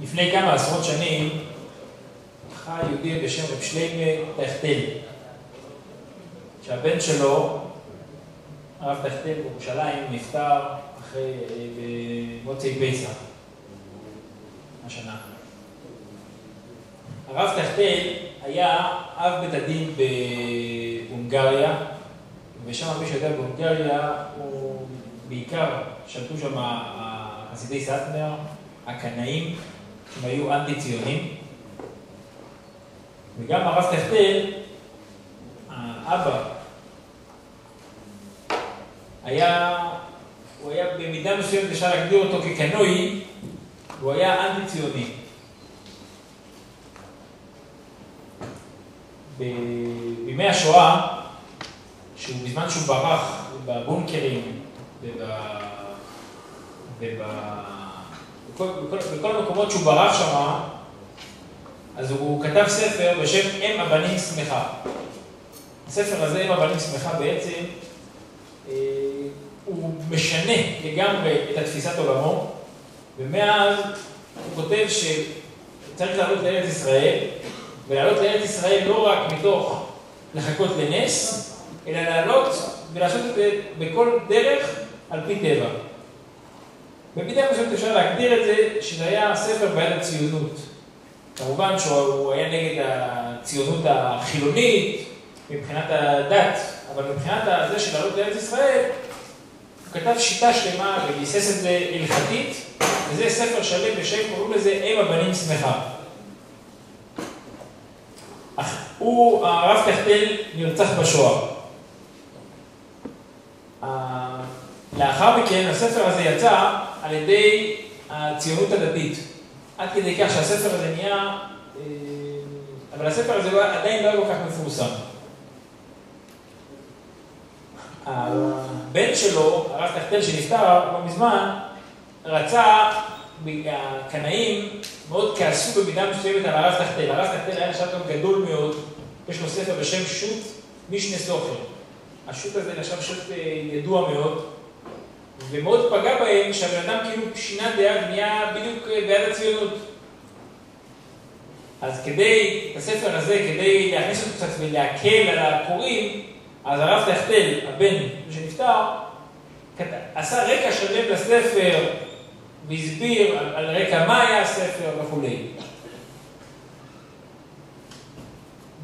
לפני כמה עשרות שנים חי יהודי בשם רב שלמה טייכטל, שהבן שלו, הרב טייכטל בירושלים, נפטר אחרי במוצאי פסח השנה. הרב טייכטל היה אב בית הדין בהונגריה, ושם מי שיודע בהונגריה הוא בעיקר שלטו שם חסידי סאטמר, הקנאים, שהם היו אנטי-ציונים. וגם הרב טייכטל, האבא, הוא היה במידה מסוימת אפשר להגדיר אותו כקנואי, והוא היה אנטי-ציוני. בימי השואה, בזמן שהוא ברח בבונקרים בכל המקומות שהוא ברח שם, אז הוא כתב ספר בשם אם אבנים שמחה. הספר הזה, אם אבנים שמחה, בעצם הוא משנה לגמרי את התפיסת עולמו, ומאז הוא כותב שצריך לעלות לארץ ישראל, ולעלות לארץ ישראל לא רק מתוך לחכות לנס, אלא לעלות ולעשות את זה בכל דרך על פי טבע. במידה מסוימת אפשר להגדיר את זה שזה היה ספר בעד הציונות. כמובן שהוא היה נגד הציונות החילונית מבחינת הדת, אבל מבחינת זה של לעלות לארץ ישראל, הוא כתב שיטה שלמה וביסס את זה הלכתית, וזה ספר שלם בשם, קוראים לזה אם אבנים שמחה. הרב טייכטל נרצח בשואה. לאחר מכן הספר הזה יצא על ידי הציונות הדתית. עד כדי כך שהספר הזה נהיה, אבל הספר הזה עדיין לא היה כל כך מפורסם. הבן שלו, הרב טייכטל שנפטר לא מזמן, רצה, הקנאים מאוד כעסו במידה מסוימת על הרב טייכטל. הרב טייכטל היה נחשב גם גדול מאוד, יש לו ספר בשם שו"ת משנה סוכר. השו"ת הזה נחשב שו"ת ידוע מאוד, ומאוד פגע בהם שהבן אדם כאילו שינה דעה ונהיה בדיוק בעד הציונות. אז כדי, את הספר הזה, כדי להכניס אותו קצת ולהקל על הקוראים, אז הרב טייכטל, הבן שנפטר, עשה רקע שלם לספר, והסביר על רקע מה היה הספר וכו'.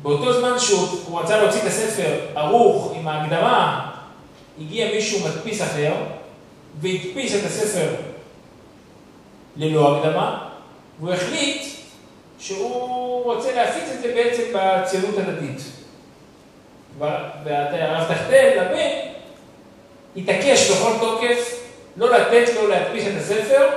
באותו זמן שהוא רצה להוציא את הספר ערוך עם ההקדמה, הגיע מישהו מדפיס אחר, והדפיס את הספר ללא הקדמה, והוא החליט שהוא רוצה להפיץ את זה בעצם בציונות הדתית. והרב טייכטל, הבן, התעקש בכל תוקף לא לתת לו להדפיס את הספר.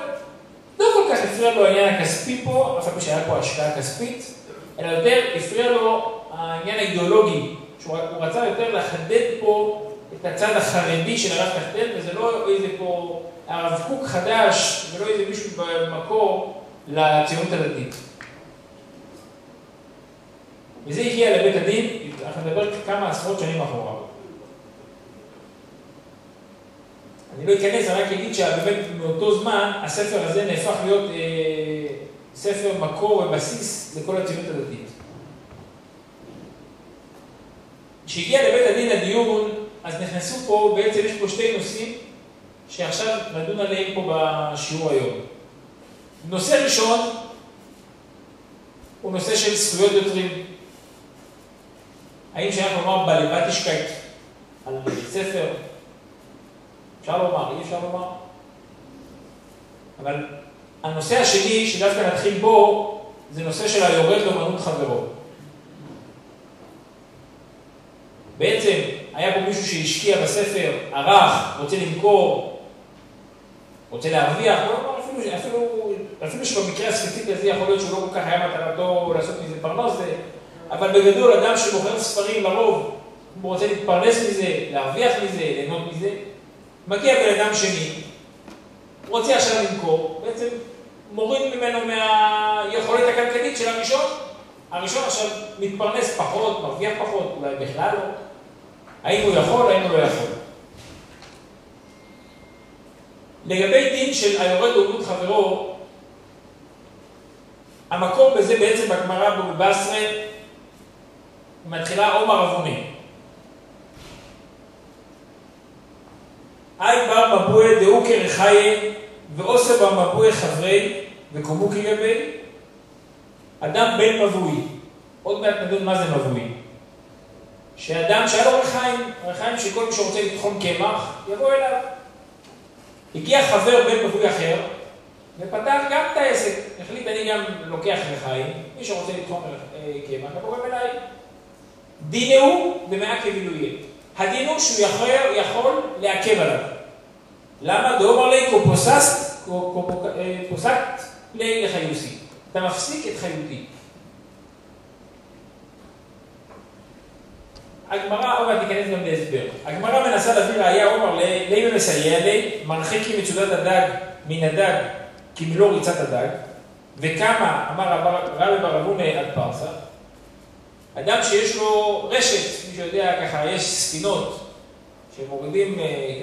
לא כל כך הפריע לו העניין הכספי פה, אפילו שהיה פה השקעה כספית, אלא יותר הפריע לו העניין האידיאולוגי, שהוא רצה יותר לחדד פה את הצד החרדי של הרב טייכטל, וזה לא איזה פה הרב קוק חדש, ולא איזה מישהו במקור לציונות הדתית. וזה הגיע לבית הדין, אנחנו נדבר כמה עשרות שנים אחורה. אני לא אכנס, אני רק אגיד שבאמת מאותו זמן הספר הזה נהפך להיות ספר מקור ובסיס לכל הציונות הדתית. כשהגיע לבית הדין לדיון, אז נכנסו פה, בעצם יש פה שתי נושאים שעכשיו נדון עליהם פה בשיעור היום. נושא ראשון הוא נושא של זכויות יוצרים. האם שאנחנו לומר בלבטישקייט על ספר? אפשר לומר, אי אפשר לומר. אבל הנושא השני שדווקא נתחיל בו, זה נושא של היורד לאומנות חברו. בעצם היה פה מישהו שהשקיע בספר, ערך, רוצה למכור, רוצה להרוויח, אפילו שבמקרה הספציפי הזה יכול להיות שהוא לא כל כך היה מטרתו לעשות מזה פרנס, אבל בגדול אדם שמוכר ספרים לרוב, הוא רוצה להתפרנס מזה, להרוויח מזה, ליהנות מזה, מגיע בן אדם שני, הוא רוצה עכשיו למכור, בעצם מוריד ממנו מהיכולת הכלכלית של הראשון. הראשון עכשיו מתפרנס פחות, מרוויח פחות, אולי בכלל לא. האם הוא יכול, האם הוא לא יכול. לגבי דין של היורד לאומנות חברו, המקור בזה בעצם בגמרא בבבא בתרא, מתחילה עומר אבונה. אי בר מבואה דאוקר חיה ועושה בר מבואה חברי וקומוקי גבי. אדם בן מבוי, עוד מעט נדון מה זה מבוי. שאדם שהיה לו רחיים שכל מי שרוצה לתחום קמח יבוא אליו. הגיע חבר בן מבוי אחר ופתח גם את העסק. החליט אני גם לוקח רחיים, מי שרוצה לתחום קמח יבוא גם אליי. דינו הוא ומעכב אילויה. הדין הוא שהוא יכול לעכב עליו. למה? דאמר לי פוסקת לי לחיוסי. אתה מפסיק את חיותי. הגמרא, עוד מעט ניכנס גם להסבר. הגמרא מנסה להביא ראיה, אומר לי ומסייע לי, מרחיק מצודת הדג מן הדג כמלוא ריצת הדג, וכמה, אמר רבי בר אבונה עד פרסה, אדם שיש לו רשת, מי שיודע ככה, יש ספינות שמורידים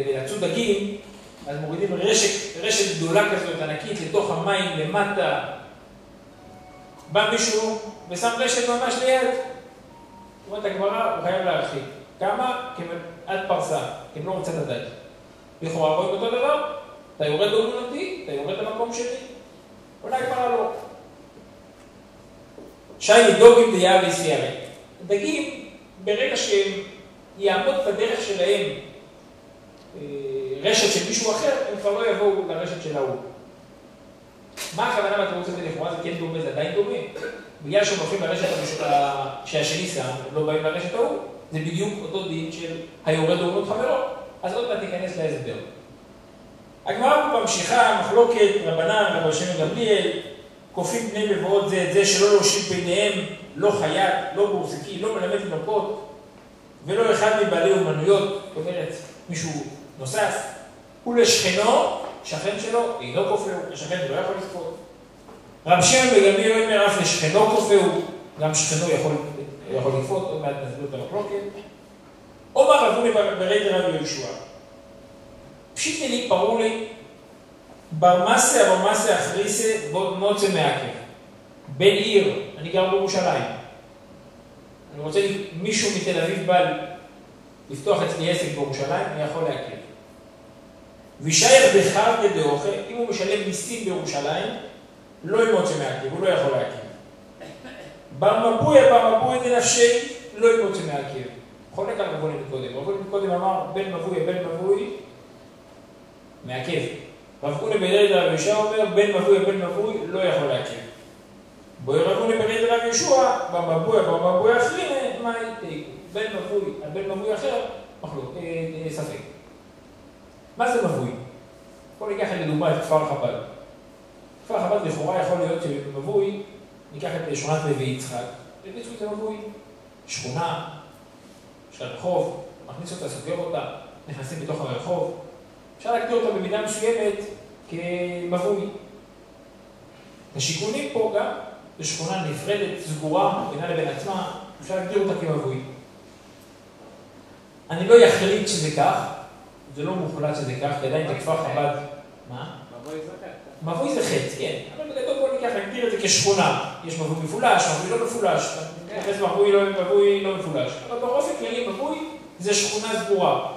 כדי לצוד דגים, אז מורידים רשת גדולה כזאת ענקית לתוך המים למטה. בא מישהו ושם רשת ממש ליד. זאת אומרת, הגמרא הוא חייב להרחיק. כמה? עד פרסה, כמלוא ריצת הדג. לכאורה רואים אותו דבר, אתה יורד לאומנותי, אתה יורד למקום שלי. אולי הגמרא לא. שי דוגים דיה ויסיירי. דגים, ברגע שהם יעמוד בדרך שלהם רשת של מישהו אחר, הם כבר לא יבואו לרשת של ההוא. מה הכוונה בתירוץ הזה לכאורה? זה כן דומה, זה עדיין דומה. בגלל שהם הולכים לרשת שהשני שם, הם לא באים לרשת ההוא, זה בדיוק אותו דין של היורד אומנות חברו. אז עוד מעט ניכנס להסבר. הגמרא פה ממשיכה, מחלוקת, רבנן, רבי שמעון גמליאל, כופים פני מבואות זה את זה, שלא להושיב ביניהם, לא חייט, לא בורסקי, לא מלמד תינוקות, ולא אחד מבעלי אומנויות, זאת אומרת, מישהו נוסף, ולשכנו, שכן שלו, אינו כופהו, השכן לא יכול לכפות. רב שמעון גמליאל אומר, אף לשכנו כופהו, גם שכנו יכול לכפות, עוד מעט נסביר את המחלוקת. אומר רב אבונה ברי דרבי יהושע, פשיטי לי, פרו לי, ברמסה אחריסה מוצא מעכב. בן עיר, אני גר בירושלים. אני רוצה מישהו מתל אביב בא לפתוח אצלי עסק בירושלים, אני יכול לעכב. וישאר בחרטה דאוכל, אם הוא משלם מיסים בירושלים, לא ימוצא מעכב, הוא לא יכול לעכב. ברמבויה דנפשי, לא ימוצא מעכב. חולק על רבונה מקודם. רבונה מקודם אמר, בן מבוי, מעכב. רב אבונה ברי דרבי יהושע אומר, בן מבוי, לא יכול לעכב. רב אבונה ברי דרבי יהושע, במבוי אחרים, מה תיקו? בן מבוי אחר, מחלוק, ספק. מה זה מבוי? בואו ניקח לדוגמה את כפר חב"ד. כפר חב"ד לכאורה יכול להיות שבמבוי, ניקח את שכונת לוי יצחק. לוי יצחק זה מבוי. שכונה, יש לה רחוב, מכניס אותה, סוגר אותה, נכנסים בתוך הרחוב. אפשר להגדיר אותה במידה מסוימת כמבוי. השיקונים פה גם, זו שכונה נפרדת, סגורה, בינה לבין עצמה, אפשר להגדיר אותה כמבוי. אני לא יחליט שזה כך, זה לא מוחלט שזה כך, כי עדיין בכפר חב"ד. מה? מבוי זה חץ. מבוי זה חץ, כן. אבל בגדול בוא ניקח, נגדיר את זה כשכונה. יש מבוי מפולש, מבוי לא מפולש. נתייחס מבוי לא מפולש. אבל באופן כללי מבוי זה שכונה סגורה.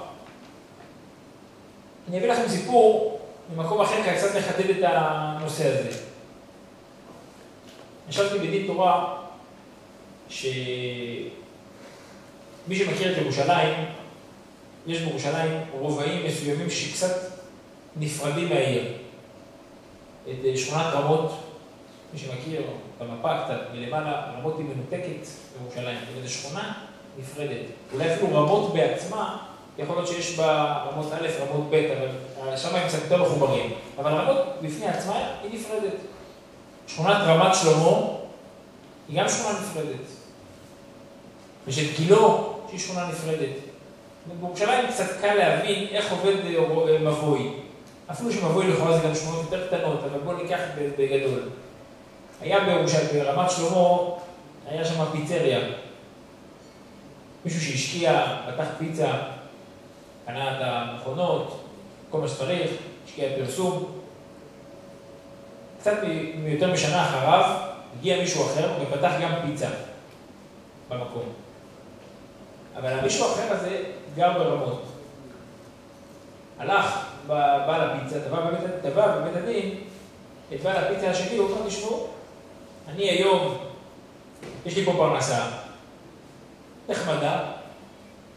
אני אביא לכם סיפור ממקום אחר, כי קצת לחדד את הנושא הזה. ישבתי בדין תורה שמי שמכיר את ירושלים, יש בירושלים רובעים מסוימים שקצת נפרדים מהעיר. את שכונת רמות, מי שמכיר את המפה קצת מלמעלה, רמות היא מנותקת בירושלים. זו שכונה נפרדת. אולי אפילו רמות בעצמה, יכול להיות שיש בה רמות א', רמות ב', אבל שם הם קצת יותר מחוברים. אבל רמות בפני עצמה היא נפרדת. שכונת רמת שלמה היא גם שכונה נפרדת. ושל גילו שהיא שכונה נפרדת. בירושלים קצת קל להבין איך עובד מבוי. אפילו שמבוי לכאורה זה גם שכונות יותר קטנות, אבל בואו ניקח בגדול. היה בירושלים, ברמת שלמה, היה שם פיצריה. מישהו שהשקיע, פתח פיצה, קנה את המכונות, כל מה שצריך, השקיע פרסום. קצת מיותר משנה אחריו, הגיע מישהו אחר ופתח גם פיצה במקום. אבל המישהו האחר הזה גר ברמות. הלך בעל הפיצה, תבע בבית הדין את בעל הפיצה השני, הוא אומר, תשמעו, אני היום, יש לי פה פרנסה, נחמדה,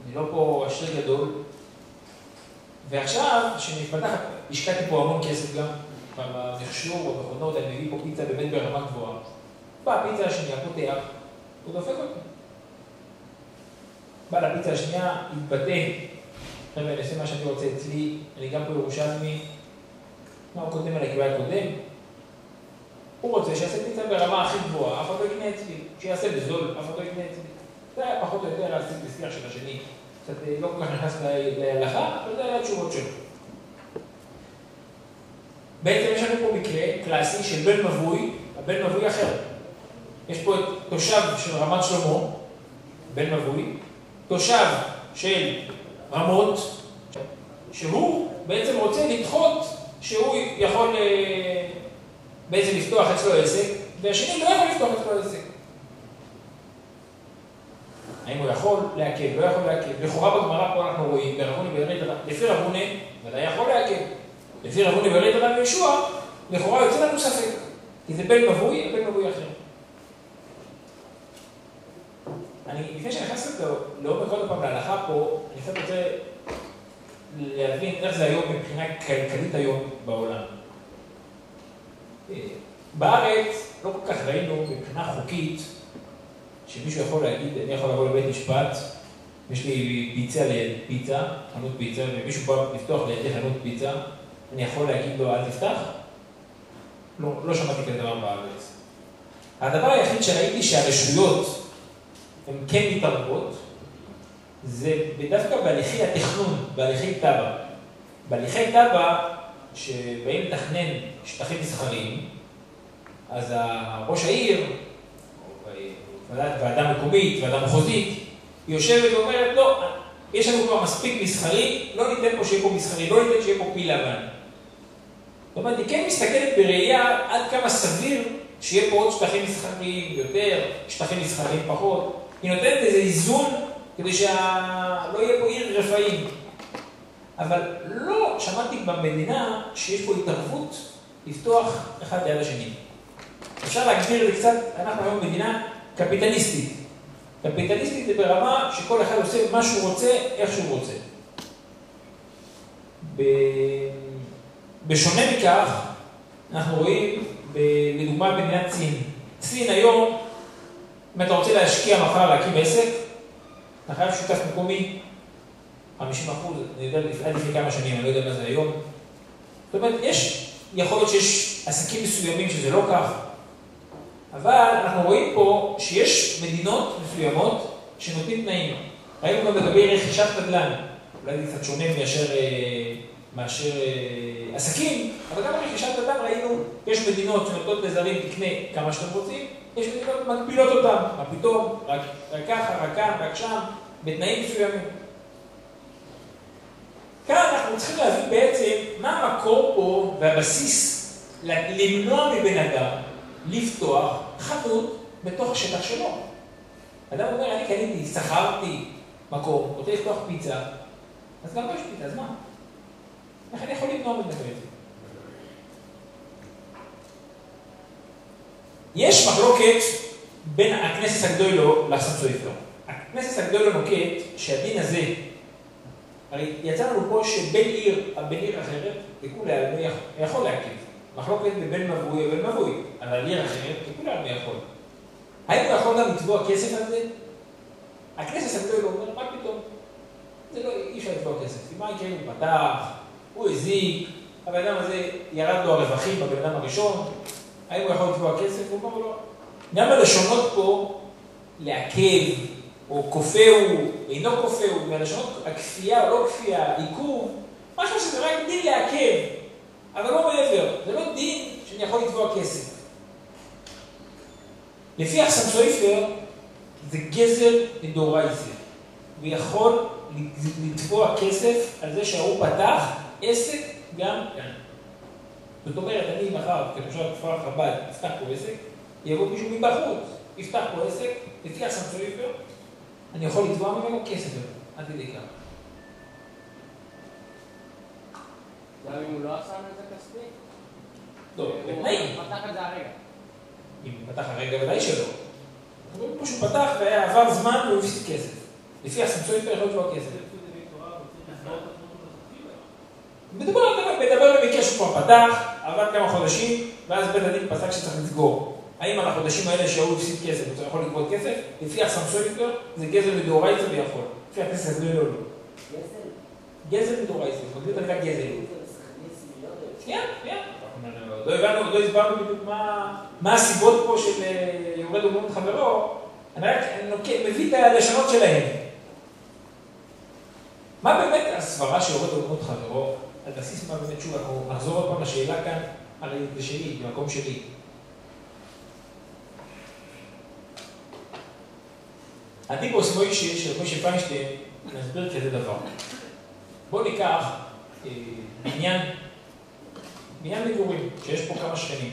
אני לא פה עשיר גדול, ועכשיו, כשנתפתח, השקעתי פה המון כסף גם, במכשור, במכונות, אני מביא פה פיצה באמת ברמה גבוהה. בא הפיצה השנייה, פותח, הוא דופק אותי. בא לפיצה השנייה, התבטא, חבר'ה, אני עושה מה שאני רוצה אצלי, אני גם פה ירושלמי, מה הוא קודם עליי, כי הוא היה קודם? הוא רוצה שיעשה פיצה ברמה הכי גבוהה, אף אחד לא יקנה אצלי, שיעשה בזול, אף אחד לא יקנה אצלי. זה היה פחות או יותר להשיג בשיח של השני. קצת לא כל כך נכנס להלכה, אבל זה היה התשובות שלו. בעצם יש לנו פה מקרה קלאסי של בן מבוי, הבן מבוי אחר. יש פה את תושב של רמת שלמה, בן מבוי, תושב של רמות, שהוא בעצם רוצה לדחות שהוא יכול בעצם לפתוח אצלו עסק, והשני לא יכול לפתוח אצלו עסק. האם הוא יכול לעכב, לא יכול לעכב? לכאורה בגמרא פה אנחנו רואים, לפי רבוני, ודאי יכול לעכב. לפי רבוני ורד רב ישוע, לכאורה יוצא לנו ספק. כי זה בן מבוי, בן מבוי אחר. לפני שאני נכנס לעומק עוד פעם להלכה פה, אני קצת רוצה להבין איך זה היום מבחינה כלכלית היום בעולם. בארץ לא כל כך ראינו מבחינה חוקית שמישהו יכול להגיד, אני יכול לבוא לבית משפט, יש לי פיצה, חנות פיצה, ומישהו בא לפתוח לידי חנות פיצה, אני יכול להגיד לו, אל תפתח? לא שמעתי כזה דבר בארץ. הדבר היחיד שראיתי שהרשויות הן כן מתערבות, זה דווקא בהליכי התכנון, בהליכי טבע. בהליכי טבע, שבאים לתכנן שטחים מסחריים, אז ראש העיר, ועדה מקומית, ועדה מחוזית, היא יושבת ואומרת, לא, יש לנו כבר מספיק מסחרי, לא ניתן פה שיהיה פה מסחרי, לא ניתן שיהיה פה פיל לבן. זאת אומרת, היא כן מסתכלת בראייה עד כמה סביר שיהיה פה עוד שטחים מסחריים יותר, שטחים מסחריים פחות. היא נותנת איזה איזון כדי שלא יהיה פה עיר רפאים. אבל לא שמעתי במדינה שיש פה התערבות לפתוח אחד ליד השני. אפשר להגדיר את זה קצת, אנחנו היום מדינה קפיטליסטית. קפיטליסטית זה ברמה שכל אחד עושה מה שהוא רוצה, איך שהוא רוצה. בשונה מכך, אנחנו רואים, לדוגמה, במדינת סין. סין היום, אם אתה רוצה להשקיע מחר להקים עסק, אתה חייב שותף מקומי, 50%, אני יודע, עד לפני כמה שנים, אני לא יודע מה זה היום. זאת אומרת, יכול להיות שיש עסקים מסוימים שזה לא כך, אבל אנחנו רואים פה שיש מדינות מסוימות שנותנים תנאים. ראינו גם לגבי רכישת נדל"ן, אולי זה קצת שונה מאשר עסקים, אבל גם ברכישת נדל"ן ראינו, יש מדינות שנותנות לזרים תקנה כמה שאתם רוצים, יש מדינות מגבילות אותם, מה פתאום, רק ככה, רק כאן, רק שם, בתנאים מסוימים. כאן אנחנו צריכים להבין בעצם מה המקור פה והבסיס למנוע מבן אדם לפתוח חנות בתוך השטח שלו. אדם אומר, אני קניתי, שכרתי מקום, רוצה לפתוח פיצה, אז גם לא יש פיצה, אז מה? איך אני יכול למנוע מבן אדם? יש מחלוקת בין הכנסס הגדולו לסמסויפר. הכנסס הגדולו נוקט שהדין הזה, הרי יצא לנו פה שבן עיר אחרת, לכולי יכול להקיף. מחלוקת בבן מבוי ובן מבוי, אבל עיר אחרת, לכולי יכול. האם הוא יכול גם לתבוע כסף על זה? הכנסס הגדולו אומר, מה פתאום? זה לא, אי אפשר לתבוע כסף. מה יקרה? הוא פתח, הוא הזיק, הבן אדם הזה ירד לו הרווחים בבן אדם הראשון, האם הוא יכול לתבוע כסף? הוא אומר לא. גם הלשונות פה, לעכב, או כופהו, אינו כופהו, מהלשונות הכפייה או לא כפייה, עיכוב, משהו שזה רק דין לעכב, אבל לא מעבר, זה לא דין שאני יכול לתבוע כסף. לפי הסמסויפר, זה גזל מדאורייתא. הוא יכול לתבוע כסף על זה שהוא פתח עסק גם כאן. זאת אומרת, אני מחר, כתושב כפר חב"ד, אפתח פה עסק, יבוא מישהו מבחוץ, יפתח פה עסק, יפתח סמסוליפר, אני יכול לתבוע ממנו כסף, עד כדי כך. גם אם הוא לא עשה נזק כספי? לא, בתנאים. הוא פתח את זה הרגע. אם פתח הרגע, ודאי שלא. כמו שהוא פתח ועבר זמן והוא הפסיד כסף. לפי הסמסוליפר יכול לתבוע כסף. מדבר במקרה שהוא כבר פתח, עבד כמה חודשים, ואז בית הדין פסק שצריך לסגור. האם על החודשים האלה שהוא הפסיד כסף, הוא יכול לגבות כסף? לפי הסמסוליפר זה גזל מדאורייתא ויכול. לפי הכנסת לא. גזל מדאורייתא, מקבלים את המילה גזל. שנייה. לא הסברנו בדיוק מה הסיבות פה של יורד אומות חברו, אני רק מביא את הלשונות שלהם. מה באמת הסברה שיורד אומות חברו? על בסיס מה באמת שוב, אנחנו נחזור עוד פעם לשאלה כאן, הרי זה שלי, במקום שלי. הדיבוס מוישה של מוישה פיינשטיין, נסביר כזה דבר. בואו ניקח בניין מגורים, שיש פה כמה שכנים.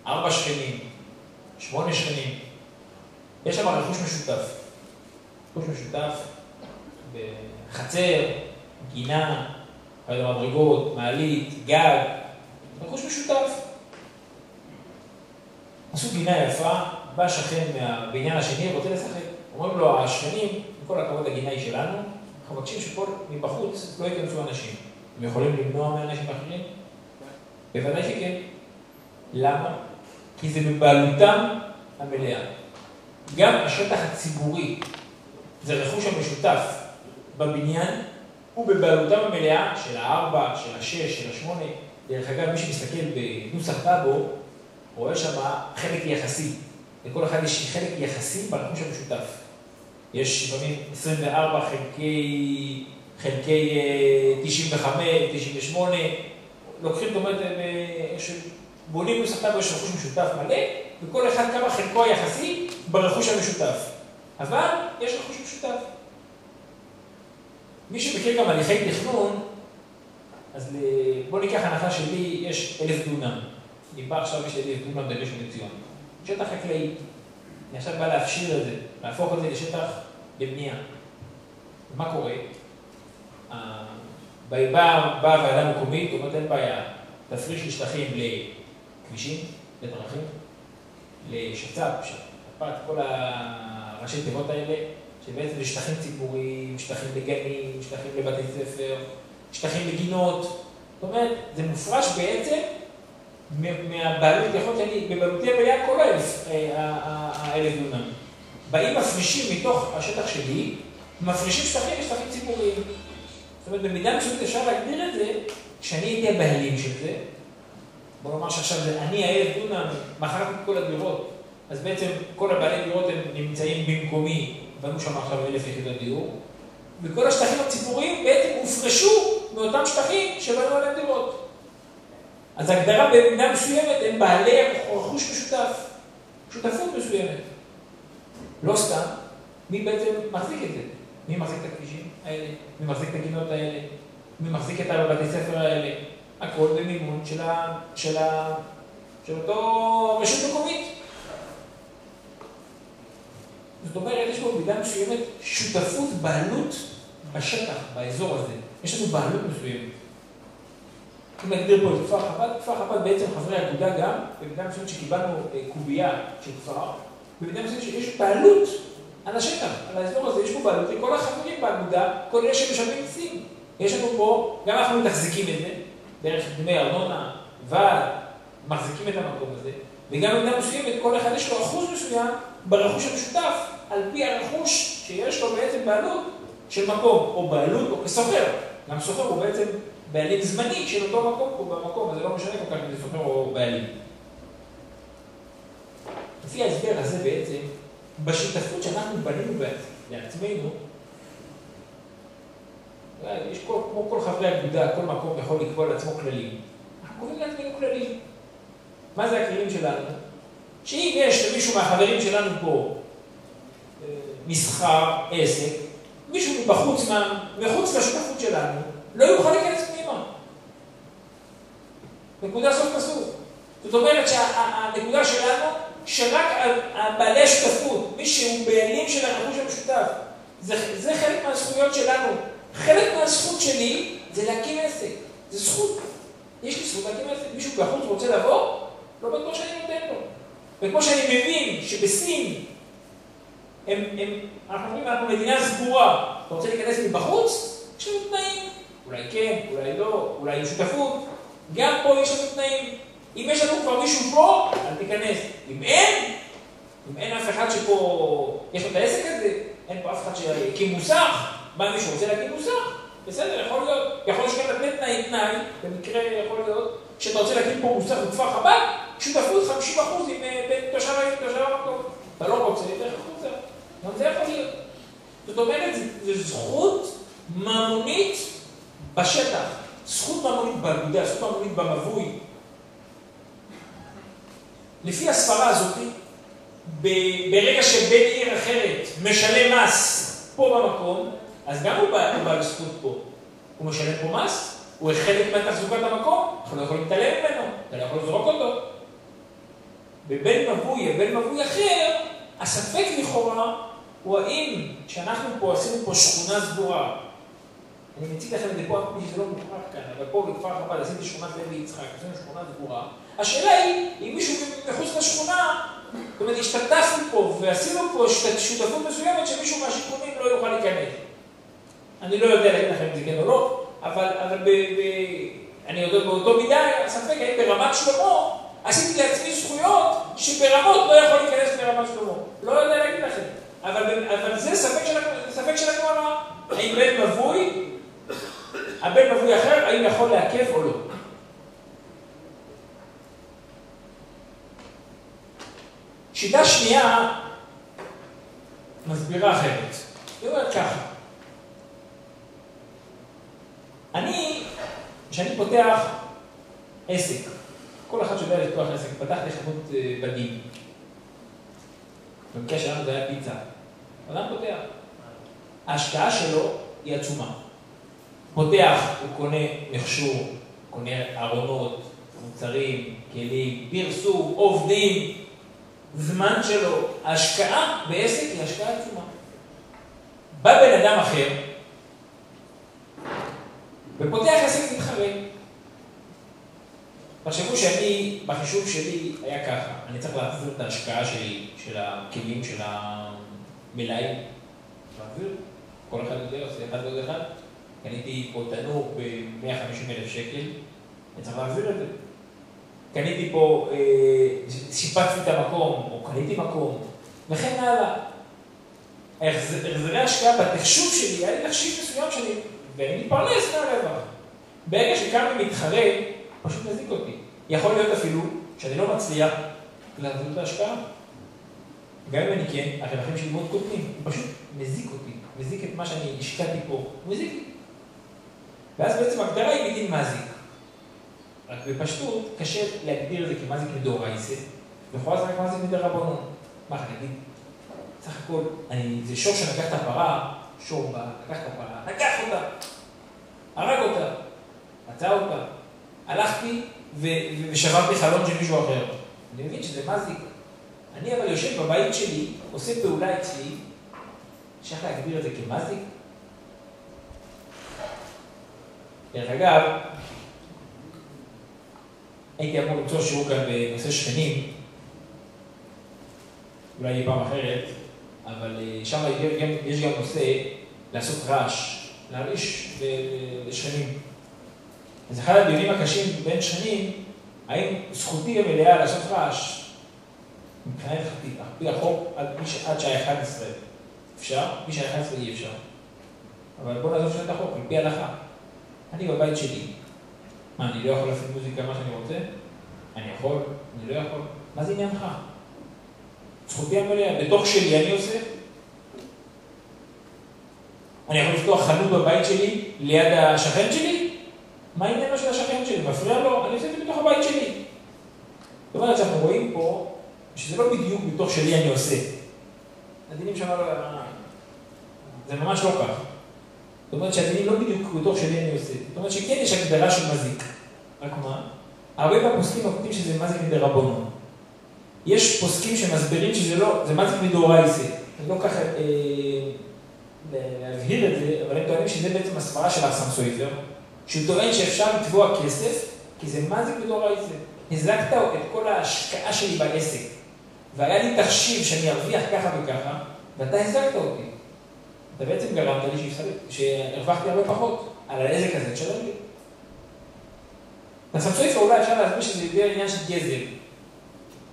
4 שכנים, 8 שכנים. יש שם רכוש משותף. רכוש משותף בחצר, גינה, מדרגות, מעלית, גג. רכוש משותף. עשו גינה יפה, בא שכן מהבניין השני ורוצה לשחק. אומרים לו, השכנים, עם כל הכבוד הגינה היא שלנו, אנחנו מבקשים שפה מבחוץ לא ייכנסו אנשים. הם יכולים למנוע מאנשים אחרים? בוודאי שכן. למה? כי זה בבעלותם המלאה. גם השטח הציבורי, זה רכוש המשותף בבניין, הוא בבעלותם המלאה של 4, של 6, של 8. דרך אגב, מי שמסתכל בנוסח טאבו, רואה שם חלק יחסי. לכל אחד יש חלק יחסי ברכוש המשותף. יש לפעמים 24 חלקי 95, 98, לוקחים, זאת אומרת, בונים נוסח טאבו, יש רכוש משותף מלא, וכל אחד כמה חלקו היחסי ברכוש המשותף. אבל יש רכוש משותף. מי שמכיר גם הליכי תכנון, אז בוא ניקח הנחה שלי, יש 1,000 דונם. אם בא עכשיו יש 1,000 דונם בראשון לציון. שטח חקלאי. אני עכשיו בא להפשיר את זה, להפוך את זה לשטח לבנייה. מה קורה? באה ועדה מקומית, אומרת אין בעיה, תפריש לשטחים לכבישים, לדרכים, לשצ"פ, כל הראשי תיבות האלה, שבעצם זה שטחים ציבוריים, שטחים לגנים, שטחים לבתי ספר, שטחים לגינות. זאת אומרת, זה מופרש בעצם מהבעלות, יכול להיות שאני בבעלותי המלאה כל 1,000 דונם. באים מפרישים מתוך השטח שלי, מפרישים שטחים לשטחים ציבוריים. זאת אומרת, במידה מסוימת אפשר להגדיר את זה, כשאני הייתי הבעלים של זה, בוא נאמר שעכשיו אני 1,000 דונם, מכרתי את כל הדירות, אז בעצם כל הבעלי דירות הם נמצאים במקומי, בנו שם עכשיו 1,000 יחידות דיור, וכל השטחים הציבוריים בעצם הופרשו מאותם שטחים שבנו עליהם דירות. אז ההגדרה במידה מסוימת הם בעלי רכוש משותף, שותפות מסוימת. לא סתם, מי בעצם מחזיק את זה? מי מחזיק את הכבישים האלה? מי מחזיק את הגינות האלה? מי מחזיק את הבתי ספר האלה? הכל במימון של אותו רשות מקומית. זאת אומרת, יש פה במידה מסוימת שותפות בעלות בשטח, באזור הזה. יש לנו בעלות מסוימת. אם נגדיר פה את כפר חב"ד, כפר חב"ד בעצם חברי אגודה גם, במידה מסוימת שקיבלנו קובייה של כפר, במידה מסוימת שיש בעלות על השטח, על האזור הזה, יש פה בעלות לכל החברים באגודה, כל אלה שמשלמים מיסים. יש לנו פה, גם אנחנו מתחזיקים את זה, דרך דמי ארנונה, ועד, מחזיקים את המקום הזה, וגם במידה מסוימת כל אחד יש לו אחוז מסוים ברכוש המשותף, על פי הרכוש שיש לו בעצם בעלות של מקום, או בעלות או כסוחר. גם סוחר הוא בעצם בעלים זמני של אותו מקום פה במקום, אז זה לא משנה כל כך אם זה סוחר או בעלים. לפי ההסבר הזה בעצם, בשותפות שאנחנו בנינו לעצמנו, יש כמו כל חברי אגודה, כל מקום יכול לקבוע לעצמו כללים. אנחנו קובעים לעצמנו כללים. מה זה הכללים שלנו? שאם יש למישהו מהחברים שלנו פה מסחר, עסק, מישהו מבחוץ, מחוץ לשותפות שלנו, לא יוכל להיכנס פנימה. נקודה סוף פסוק. זאת אומרת שהנקודה שלנו, שרק בעלי השותפות, מי שהוא בעלים של הרכוש המשותף, זה חלק מהזכויות שלנו. חלק מהזכות שלי זה להקים עסק. זה זכות. יש לי זכות להקים עסק. מישהו בחוץ רוצה לבוא, לא בטוח שאני נותן לו. וכמו שאני מבין שבסין, אנחנו אומרים, אנחנו מדינה סגורה. אתה רוצה להיכנס מבחוץ? יש לנו תנאים. אולי כן, אולי לא, אולי עם שותפות. גם פה יש לנו תנאים. אם יש לנו כבר מישהו פה, אל תיכנס. אם אין אף אחד שפה, יש לו את העסק הזה, אין פה אף אחד שיקים מוסך, מה מישהו רוצה להקים מוסך? בסדר, יכול להיות. יכול להיות שגם לתת תנאי, במקרה יכול להיות, שאתה רוצה להקים פה מוסך בכפר חב"ד, שותפות 50% עם תושב המקום. אתה לא רוצה, תלך החוצה. גם זה יכול להיות. זאת אומרת, זו זכות ממונית בשטח. זכות ממונית באגודה, זכות ממונית במבוי. לפי הספרה הזאת, ברגע שבן עיר אחרת משלם מס פה במקום, אז גם הוא בעל זכות פה. הוא משלם פה מס, הוא חלק מהתחזוקת המקום, אנחנו לא יכולים להתעלם ממנו, אתה לא יכול לזרוק אותו. בבן מבוי אחר, הספק לכאורה הוא האם שאנחנו פה עשינו פה שכונה סגורה. אני מציג לכם את זה פה, מי שזה לא מוכרח כאן, אבל פה בכפר חב"ד עשיתי שכונת לוי יצחק, עשינו שכונה סגורה. השאלה היא, אם מישהו מחוץ לשכונה, זאת אומרת, השתתפנו פה ועשינו פה שותפות מסוימת שמישהו מהשיכונים לא יוכל להיכנס. אני לא יודע להגיד לכם אם זה כן או לא, אבל אני יודע באותו מידה, הספק האם ברמת שלמה, עשיתי לעצמי זכויות שברמות לא יכול להיכנס לרמת שלמה. לא יודע להגיד לכם. אבל זה ספק שלנו אמרה, האם בן מבוי, הבן מבוי אחר, האם יכול להקף או לא. שיטה שנייה מסבירה אחרת. היא אומרת ככה. כשאני פותח עסק, כל אחד שיודע לפתוח עסק, פתחתי חנות בדים. במקרה שלנו זה היה פיצה. אדם פותח. ההשקעה שלו היא עצומה. פותח, הוא קונה מכשור, קונה ארונות, מוצרים, כלים, פרסום, עובדים, זמן שלו. ההשקעה בעסק היא השקעה עצומה. בא בן אדם אחר, ופותח עסק מתחרה. תחשבו שאני, בחישוב שלי היה ככה, אני צריך להחזיר את ההשקעה שלי, של הכלים, של המלאי, להחזיר, כל אחד יודע, עושה אחד ועוד אחד, קניתי פה תנור ב-150,000 שקל, אני צריך להחזיר את זה. קניתי פה, שיפצתי את המקום, או קניתי מקום, וכן הלאה. החזרי ההשקעה בתחשוב שלי, היה לי תחשיב מסוים שלי, ואני מתפרנס מהרווח. ברגע שקם מתחרה, פשוט מזיק אותי. יכול להיות אפילו שאני לא מצליח להחזיר את ההשקעה. גם אם אני כן, הרווחים שלי מאוד קודמים, הוא פשוט מזיק אותי, מזיק את מה שאני השקעתי פה, הוא מזיק לי. ואז בעצם הגדרה היא בדין מזיק. רק בפשטות קשה להגדיר את זה כמזיק מדאורייתא, ויכולה זה רק מזיק מדרבנן. מה אני אגיד? סך הכל, זה שור שנקח את הפרה, שור בא, לקח את הפרה, נקח אותה, הרג אותה, מצא אותה. הלכתי ושברתי חלון של מישהו אחר. אני מבין שזה מזיק. אני אבל יושב בבית שלי, עושה פעולה אצלי, שייך להגדיר את זה כמזיק. דרך אגב, הייתי אמור למצוא שיעור כאן בנושא שכנים, אולי יהיה פעם אחרת, אבל שם יש גם נושא לעשות רעש, להרעיש לשכנים. אז אחד הדיונים הקשים בין שכנים, האם זכותי המלאה לעשות רעש? מבחינה הלכתית, על פי החוק עד שעה 11 אפשר, מי שעה 11 אי אפשר. אבל בואו נעזוב שאת החוק, על פי הלכה. אני בבית שלי. מה, אני לא יכול לעשות מוזיקה מה שאני רוצה? אני יכול? אני לא יכול? מה זה עניינך? זכותי המלאה, בתוך שלי אני עושה? אני יכול לפתוח חנות בבית שלי ליד השכן שלי? מה העניין של השכן שלי? מפריע לו? אני עושה את זה בתוך הבית שלי. זאת אומרת שאנחנו רואים פה שזה לא בדיוק בתוך שלי אני עושה. הדינים שם לא... זה ממש לא כך. זאת אומרת שהדינים לא בדיוק בתוך שלי אני עושה. זאת אומרת שכן יש הגדרה של מזיק. רק מה? הרבה מהפוסקים נוקטים שזה מה זה מדרבנן. יש פוסקים שמסבירים שזה לא, זה מה זה מדאורייתא. אני לא ככה להבהיר את זה, אבל הם טוענים שזה בעצם הסברה של החסם סופר, שהוא טוען שאפשר לתבוע כסף, כי זה מה זה מדאורייתא. הזקת את כל ההשקעה שלי בעסק, והיה לי תחשיב שאני ארוויח ככה וככה, ואתה הזקת אותי. אתה בעצם גרמת לי שהרווחתי הרבה פחות על הנזק הזה, תשלם לי. החסם סופר אולי אפשר להסביר שזה יותר עניין של גזל.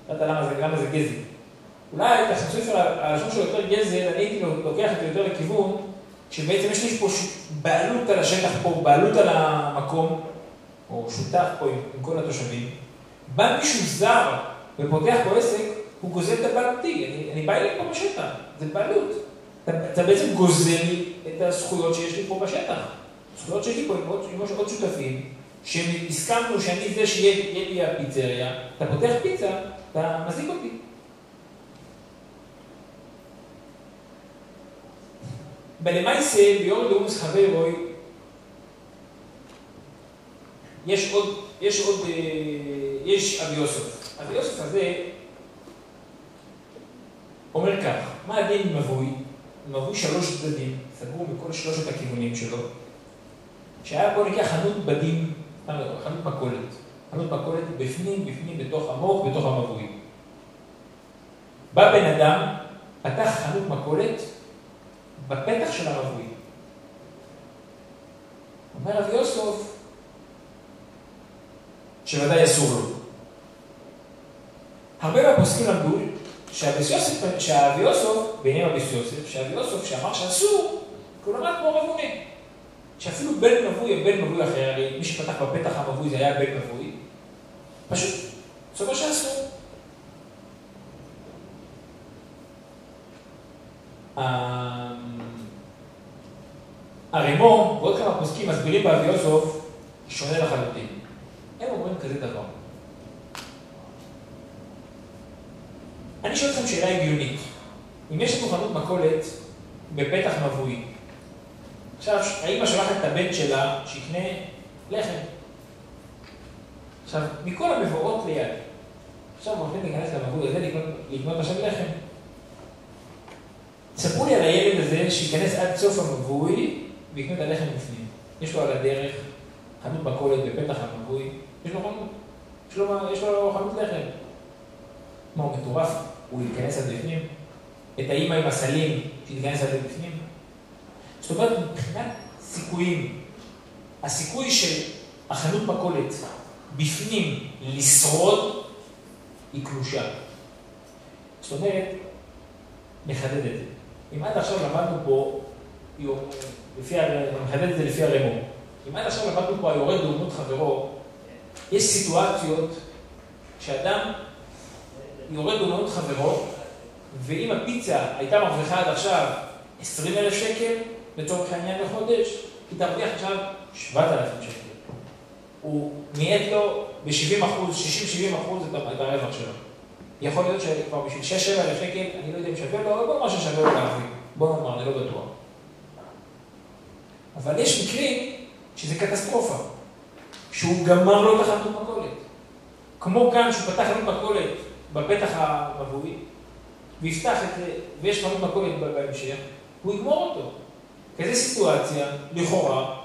לא יודע למה זה גזל. אולי את החסם סופר, הלשון שלו יותר גזל, אני הייתי לוקח את זה יותר לכיוון, שבעצם יש לי פה בעלות על השטח פה, בעלות על המקום, או שותף פה עם כל התושבים. בא מישהו זר ופותח פה עסק, הוא גוזל את הבעלותי. אני בא אליי פה בשטח, זה בעלות. אתה בעצם גוזל לי את הזכויות שיש לי פה בשטח. הזכויות שיש לי פה עם עוד שותפים, שהסכמנו שאני זה שיהיה לי הפיצריה, אתה פותח פיצה, אתה מזיק אותי. בלמייסה, ביורד דומוס חברוי, יש אבי יוסף. אבי יוסף הזה אומר כך, מה הדין עם מבוי? מבוי 3 צדדים, סגרו מכל 3 הכיוונים שלו, שהיה פה נקרא חנות בדים, חנות מכולת. חנות מכולת בפנים, בתוך המוח, בתוך המבוי. בא בן אדם, פתח חנות מכולת בפתח של המבוי. אומר אבי יוסף, שוודאי אסור לו. הרבה מהפוסקים למדו שהאבי יוסף, ביניהם אבי יוסף, שהאבי יוסף שאמר שאסור, כי הוא למד כמו רבוני. שאפילו בן מבוי או בן מבוי אחר, הרי מי שפתח בפתח המבוי זה היה בן מבוי, פשוט, זאת אומרת שאסור. הרמ"א ועוד כמה פוסקים מסבירים באבי יוסף שונה לחלוטין. הם אומרים כזה דבר. אני שואל אתכם שאלה הגיונית. אם יש לנו חנות מכולת בפתח מבוי, עכשיו, האמא שולחת את הבן שלה שיקנה לחם. עכשיו, מכל המבואות ליד. עכשיו, הולכים להיכנס למבוי הזה לקנות עכשיו לחם. תספרו לי על הילד הזה שייכנס עד סוף המבוי ויקנה את הלחם בפנים. יש לו על הדרך חנות מכולת בפתח המבוי, יש לו חנות. יש לו חנות לחם. מה, הוא מטורף? הוא ייכנס עד בפנים? את האמא עם הסלים שתיכנס עד בפנים? זאת אומרת, מבחינת סיכויים, הסיכוי של החנות מכולת בפנים לשרוד היא קלושה. זאת אומרת, נחדד את זה. אם עד עכשיו למדנו פה, נחדד את זה לפי הרמ"א, אם עד עכשיו למדנו פה היורד לעומת חברו, יש סיטואציות שאדם יורד לעומת חברו, ואם הפיצה הייתה מרוויחה עד עכשיו 20,000 שקל, לצורך העניין לחודש, היא תרוויח עכשיו 7,000 שקל. הוא מייד לו ב-70%, 60-70% את הרווח שלו. יכול להיות שכבר בשביל 6,000 שקל, אני לא יודע אם שווה לו, אבל בוא נאמר ששווה לו להביא. בוא נאמר, אני לא בטוח. אבל יש מקרים שזה קטסטרופה, שהוא גמר לו את החנות מכולת. כמו כאן שהוא פתח חנות מכולת בפתח המבוי, ויפתח את זה, ויש חנות מכולת בהמשך, הוא יגמור אותו. כזו סיטואציה, לכאורה,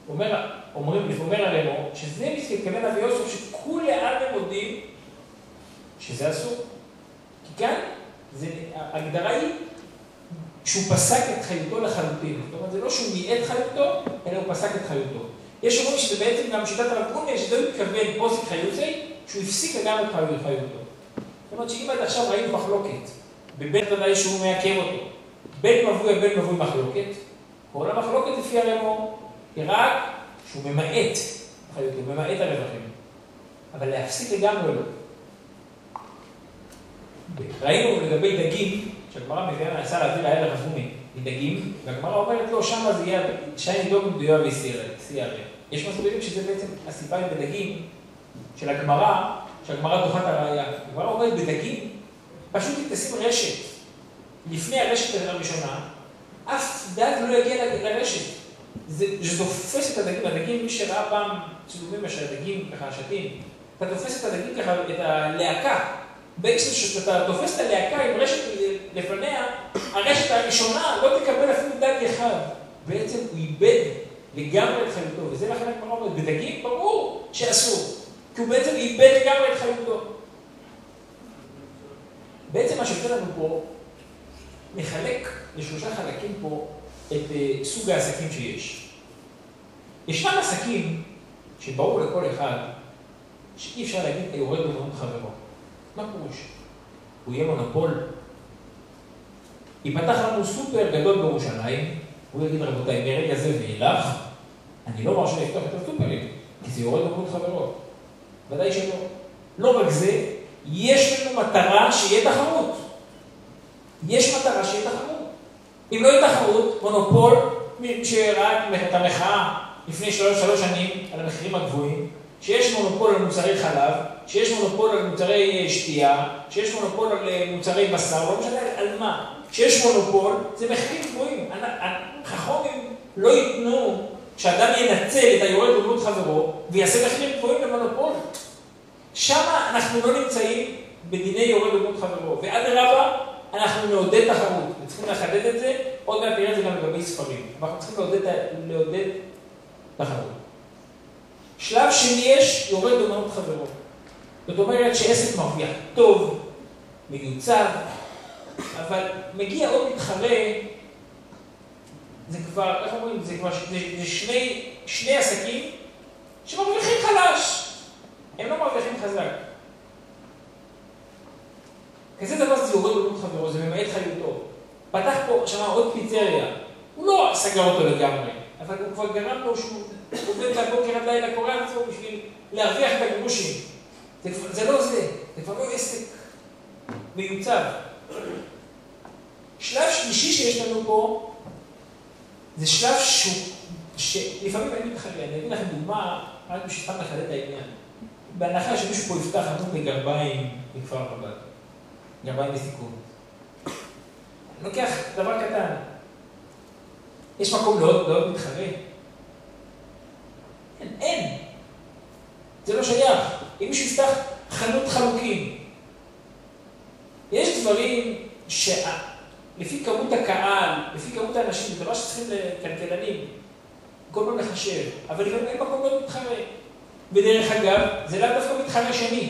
אומר עלינו, שזה מתכוון אבי יוסף שכולי הם מודים שזה אסור. כי כאן, ההגדרה היא שהוא פסק את חיותו לחלוטין. זאת אומרת, זה לא שהוא מייעד חיותו, אלא הוא פסק את חיותו. יש אומרים שזה בעצם גם שיטת הרב קוניה, שזה לא מתכוון פוסק חיותי, שהוא הפסיק לגמרי את חיותו. זאת אומרת שאם עד עכשיו ראינו מחלוקת, בבית ודאי שהוא מעקם אותו, בית מבוי ובית מבוי מחלוקת, כל המחלוקת לפי הרמ"א היא רק שהוא ממעט חיותו, ממעט הרווחים. אבל להפסיק לגמרי לא. ראינו לגבי דגים, שהגמרא מביאה מנסה להביא לעד הרבומי מדגים, והגמרא אומרת לו, שמה זה יהיה שי דוג מדויה וסיירה. יש מסבירים שזה בעצם הסיבה בדגים של הגמרא, שהגמרא דוחה את הראייה. הגמרא אומרת בדגים, פשוט תשים רשת. לפני הרשת הראשונה, אף דג לא יגיע לרשת. זה תופס את הדגים, הדגים, מי שראה פעם צילומים של הדגים, ככה השתים, אתה תופס את הדגים ככה, את הלהקה, בעצם שאתה תופס את הלהקה עם רשת לפניה, הרשת הראשונה לא תקבל אפילו דג אחד, בעצם הוא איבד לגמרי את חיותו, וזה לכן הגמרא אומרת, בדגים ברור שאסור, כי הוא בעצם איבד לגמרי את חיותו. בעצם מה שיוצא לנו פה, נחלק לשלושה חלקים פה את סוג העסקים שיש. ישנם עסקים שברור לכל אחד שאי אפשר להגיד יורד במנות חברו. מה פירוש? הוא יהיה מונופול. ייפתח לנו סופר גדול בירושלים, הוא יגיד רבותיי, מרגע זה ואילך, אני לא מרשה לפתוח את הסופרים, כי זה יורד במנות חברו. ודאי שלא. לא רק זה, יש לנו מטרה שיהיה תחרות. יש מטרה שיהיה תחרות. אם לא יהיה תחרות, מונופול, שראה את המחאה לפני 3 שנים על המחירים הגבוהים, שיש מונופול על מוצרי חלב, שיש מונופול על מוצרי שתייה, שיש מונופול על מוצרי בשר, לא משנה על מה. שיש מונופול, זה מחירים גבוהים. חכמים לא ייתנו שאדם ינצל את היורד במנות חברו ויעשה מחירים גבוהים למונופול. שם אנחנו לא נמצאים בדיני יורד במנות חברו, ועד רבה אנחנו נעודד תחרות. צריכים לחדד את זה, עוד מעט נראה את זה גם לגבי ספרים. אנחנו צריכים לעודד תחרות. שלב שני יש יורד במנות חברו. זאת אומרת שעסק מרוויח טוב, מיוצב, אבל מגיע עוד מתחרה, זה כבר, איך אומרים, זה שני עסקים שמרוויחים חלש. הם לא מרוויחים חזק. כזה דבר זה יורד במנות חברו, זה ממעט חיותו. פתח פה שמה עוד פיצריה, הוא לא סגר אותו לגמרי, אבל הוא כבר גרם לו שהוא עובד לבוקר עד לילה קורא עצמו בשביל להרוויח את הגרושים. זה לא זה, זה כבר לא עסק מיוצב. שלב שלישי שיש לנו פה, זה שלב שלפעמים אני מתחרה, אני אגיד לכם דוגמה, רק בשביל לחדד את העניין. בהנחה שמישהו פה יפתח חנות לגרביים בכפר חב"ד, גרביים בסיכון. אני לוקח דבר קטן, יש מקום לעוד מתחרה? אין. זה לא שייך. אם מישהו יפתח חנות חלוקים, יש דברים לפי כמות הקהל, לפי כמות האנשים, זה דבר שצריכים לכלכלנים, כל פעם לחשב, אבל גם אין מקום לעוד מתחרה. בדרך אגב, זה לא דווקא מתחרה שני.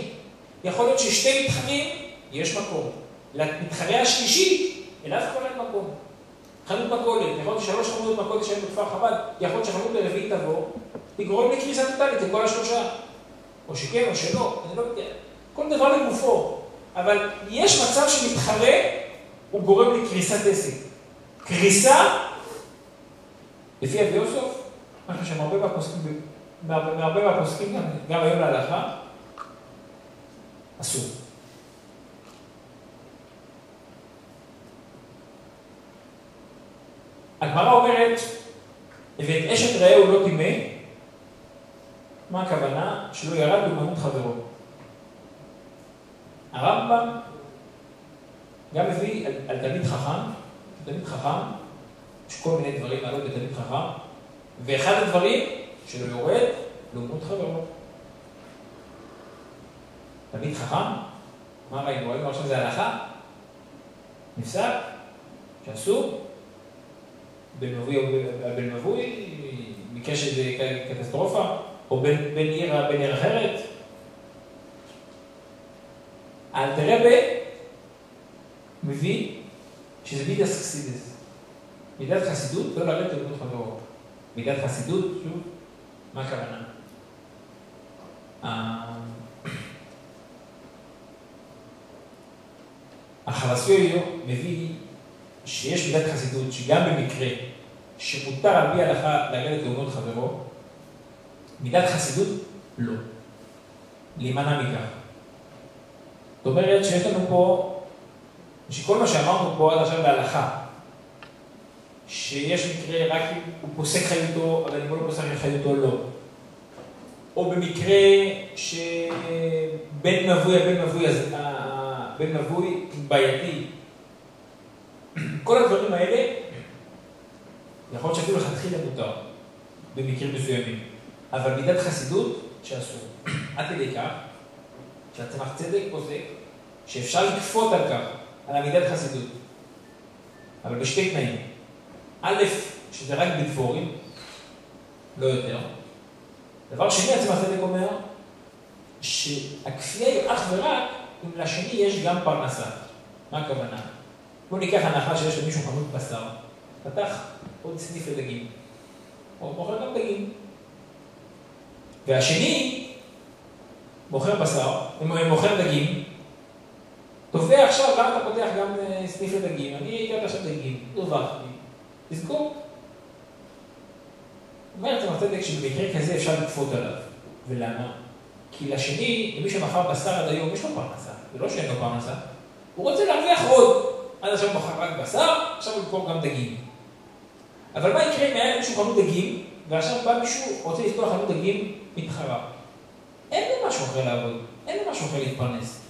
יכול להיות ששתי מתחרים, יש מקום. למתחרה השלישי, אליו כבר אין מקום. חנות מכולת, יכול להיות ש3 חנויות מכולת שהן בכפר חב"ד, יכול להיות שהחנות הרביעית תבוא, תגרום לקריסה טוטלית לכל השלושה. או שכן או שלא, אני לא יודע. כל דבר לגופו. אבל יש מצב שמתחרה, הוא גורם לקריסת עסק. קריסה, לפי אבי יוסף, אני חושב מהרבה מהפוסקים, גם היום להלכה, אסור. הגמרא אומרת, ואת אשת רעהו לא טימא, מה הכוונה? שלא ירד במנות חברו. הרמב"ם גם מביא על תלמיד חכם, יש כל מיני דברים לעלות בתלמיד חכם, ואחד הדברים שלא יורד, במנות חברו. תלמיד חכם, מה ראינו? ראינו עכשיו זה הלכה? נפסק? שאסור? בן מבוי, מקרה שזה קטסטרופה, או בין עיר אחרת. האלטר רבי מביא שזה מידת חסידות. מידת חסידות לא לרדת לבנות חברו. מידת חסידות, שוב, מה הכוונה? החלסיו מביא שיש מידת חסידות שגם במקרה שמותר על פי ההלכה לרדת לבנות חברו, מידת חסידות לא. להימנע מכך. זאת אומרת שיש לנו פה, שכל מה שאמרנו פה עד עכשיו להלכה, שיש מקרה רק אם הוא פוסק חיותו, אבל אם הוא לא פוסק חיותו לא. או במקרה שבן מבוי בעייתי. כל הדברים האלה, יכול להיות שאפילו לכתחילה מותר. במקרים מסוימים. אבל מידת חסידות שאסור. עד כדי כך, שהצמח צדק פוסק, שאפשר לכפות על כך, על המידת חסידות. אבל בשתי תנאים. א', שזה רק בדבורים, לא יותר. דבר שני, הצמח צדק אומר, שהכפייה היא אך ורק אם לשני יש גם פרנסה. מה הכוונה? בואו ניקח הנחה שיש למישהו חנות בשר, פתח עוד סניף לדגים, או מוכר גם דגים. והשני מוכר בשר, מוכר דגים, תובע עכשיו, למה אתה פותח גם סניף לדגים? אני הייתי עכשיו דגים, הרווחתי, תזכור. אומרת צמח צדק שבמקרה כזה אפשר לכפות עליו. ולמה? כי לשני, למי שמכר בשר עד היום, יש לו פרנסה. זה לא שאין לו פרנסה. הוא רוצה להרוויח עוד. עד עכשיו הוא מכר רק בשר, עכשיו הוא יקור גם דגים. אבל מה יקרה אם היה מישהו חנות דגים, ועכשיו בא מישהו רוצה לפתוח חנות דגים מתחרה? אין לו משהו אחר לעבוד, אין לו משהו אחר להתפרנס.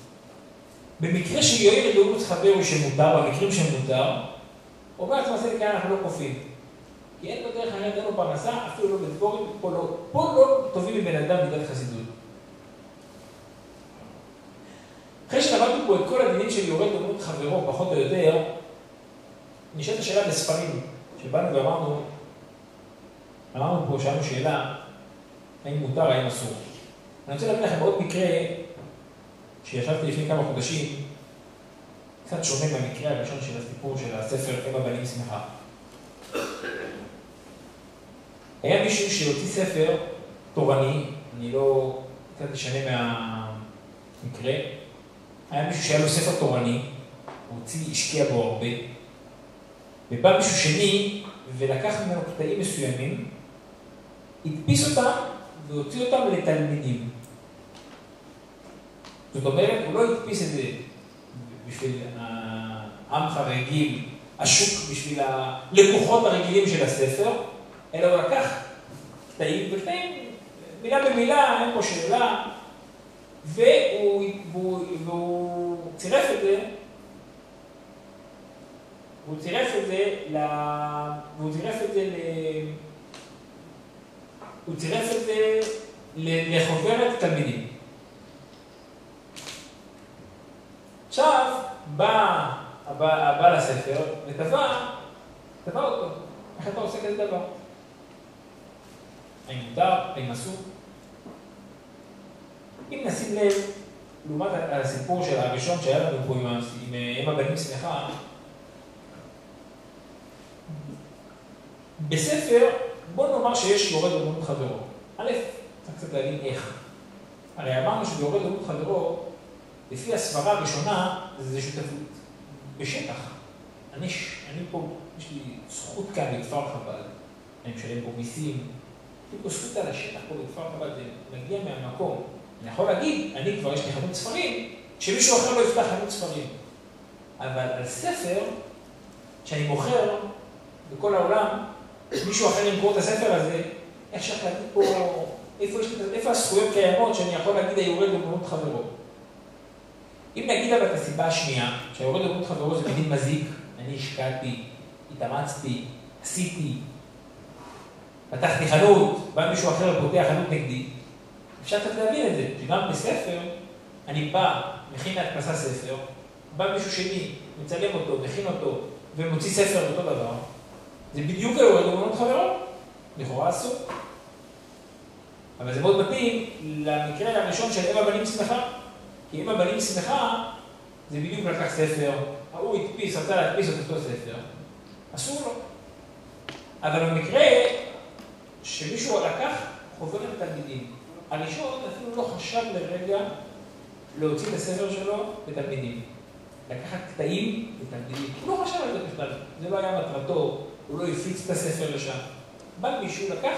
במקרה שיועיל לדוגמות חברו שמותר, במקרים שמותר, אומר את מעשה לכאן אנחנו לא כופים. כי אין לו דרך אחרת, אין לו פרנסה, אפילו לא בדבורים, פה לא טובים מבן אדם מידת חסידות. אחרי שלמדנו פה את כל הדינים של יורד דוגמות חברו, פחות או יותר, נשאלת השאלה בספרים, שבאנו ואמרנו פה, שאלנו שאלה, האם מותר, האם אסור. אני רוצה להביא לכם עוד מקרה, שישבתי לפני כמה חודשים, קצת שונה מהמקרה הראשון של הסיפור של הספר אם הבנים שמחה. היה מישהו שהוציא ספר תורני, אני לא קצת משנה מהמקרה, היה מישהו שהיה לו ספר תורני, הוא השקיע בו הרבה, ובא מישהו שני ולקח ממנו קטעים מסוימים, הדפיס אותם והוציא אותם לתלמידים. זאת אומרת, הוא לא הדפיס את זה בשביל העם הרגיל, השוק בשביל הלקוחות הרגילים של הספר, אלא הוא לקח קטעים וקטעים, מילה במילה, אין פה שאלה, והוא צירף את זה, לחוברת תלמידים. עכשיו בא הבעל הספר ותבע אותו. איך אתה עושה כזה דבר? האם מותר? האם אסור? אם נשים לב, לעומת הסיפור של הראשון שהיה לנו פה עם אם הבנים שמחה, בספר, בוא נאמר שיש יורד דוגמות חברו. א', צריך קצת להבין איך. הרי אמרנו שיורד דוגמות חברו, לפי הסברה הראשונה, זה שותפות בשטח. אני פה, יש לי זכות כאן בכפר חב"ד, אני משלם פה מיסים, יש לי פה זכות על השטח פה בכפר חב"ד, זה מגיע מהמקום. אני יכול להגיד, אני כבר יש לי חנות ספרים, שמישהו אחר לא יפתח חנות ספרים. אבל על ספר, שאני מוכר בכל העולם, מישהו אחר ימכור את הספר הזה, איך אפשר להגיד פה, איפה הזכויות קיימות שאני יכול להגיד היורד דוגמות חברו? אם נגיד אבל את הסיבה השנייה, שהיורד דוגמות חברו זה מדין מזיק, אני השקעתי, התאמצתי, עשיתי, פתחתי חנות, בא מישהו אחר ופותח חנות נגדי, אפשר קצת להבין את זה, שגם בספר, אני בא, מכין להדפסה ספר, בא מישהו שני, מצלם אותו, מכין אותו, ומוציא ספר אותו דבר, זה בדיוק היורד דוגמות חברו, לכאורה אסור. אבל זה מאוד מתאים למקרה הראשון של אם הבנים שמחה. כי אם הבנים שמחה, זה בדיוק לקח ספר, הוא הדפיס, רצה להדפיס את אותו ספר, אסור לו. אבל במקרה שמישהו לקח חוברת לתלמידים, הראשון אפילו לא חשב לרגע להוציא את הספר שלו לתלמידים. לקחת קטעים לתלמידים, הוא לא חשב על זה בכלל, זה לא היה מטרתו, הוא לא הפיץ את הספר לשם. בא מישהו, לקח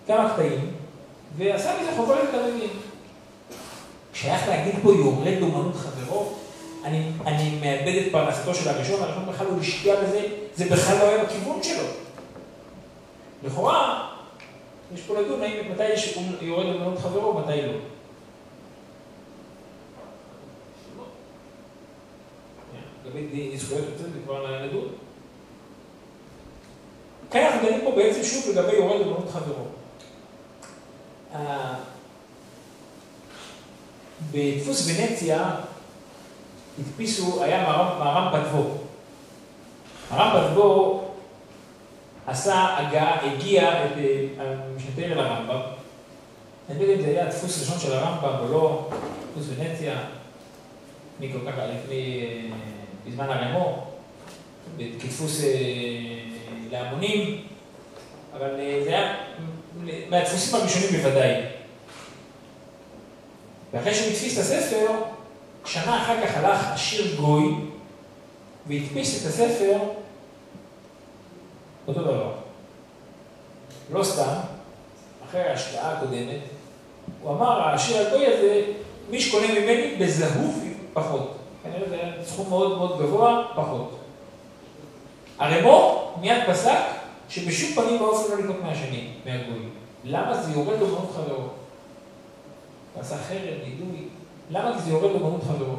כמה קטעים, ועשה מזה חוברת לתלמידים. כשייך להגיד פה יורד דוגמנות חברו, אני מאבד את פרנסתו של הראשון בכלל הוא השקיע בזה, זה בכלל לא היה בכיוון שלו. לכאורה, יש פה לדון, מתי יש יורד דוגמנות חברו ומתי לא. לגבי זכויות יוצאת וכבר לדון. כאן אנחנו דנים פה בעצם שוב לגבי יורד אומנות חברו. בדפוס ונציה הדפיסו, היה מהר"ם פדבו. מהר"ם פדבו עשה הגיע את המשנתר אל הרמב"ם. אני לא יודע אם זה היה דפוס ראשון של הרמב"ם או לא, דפוס ונציה, כל כך לפני, בזמן הרמו, כדפוס להמונים, אבל זה היה מהדפוסים הראשונים בוודאי. ואחרי שהוא הדפיס את הספר, שנה אחר כך הלך עשיר גוי והדפיס את הספר אותו דבר. לא סתם, אחרי ההשקעה הקודמת, הוא אמר, העשיר הגוי הזה, מי שקונה ממני בזהוב פחות. כנראה זה היה סכום מאוד מאוד גבוה, פחות. הרמו מיד פסק שבשום פנים באופן לא לקנות מהשני, מהגוי. למה זה יורד לאומנות חברו? הוא עשה חרם, נידוי. למה זה יורד לאומנות חברו?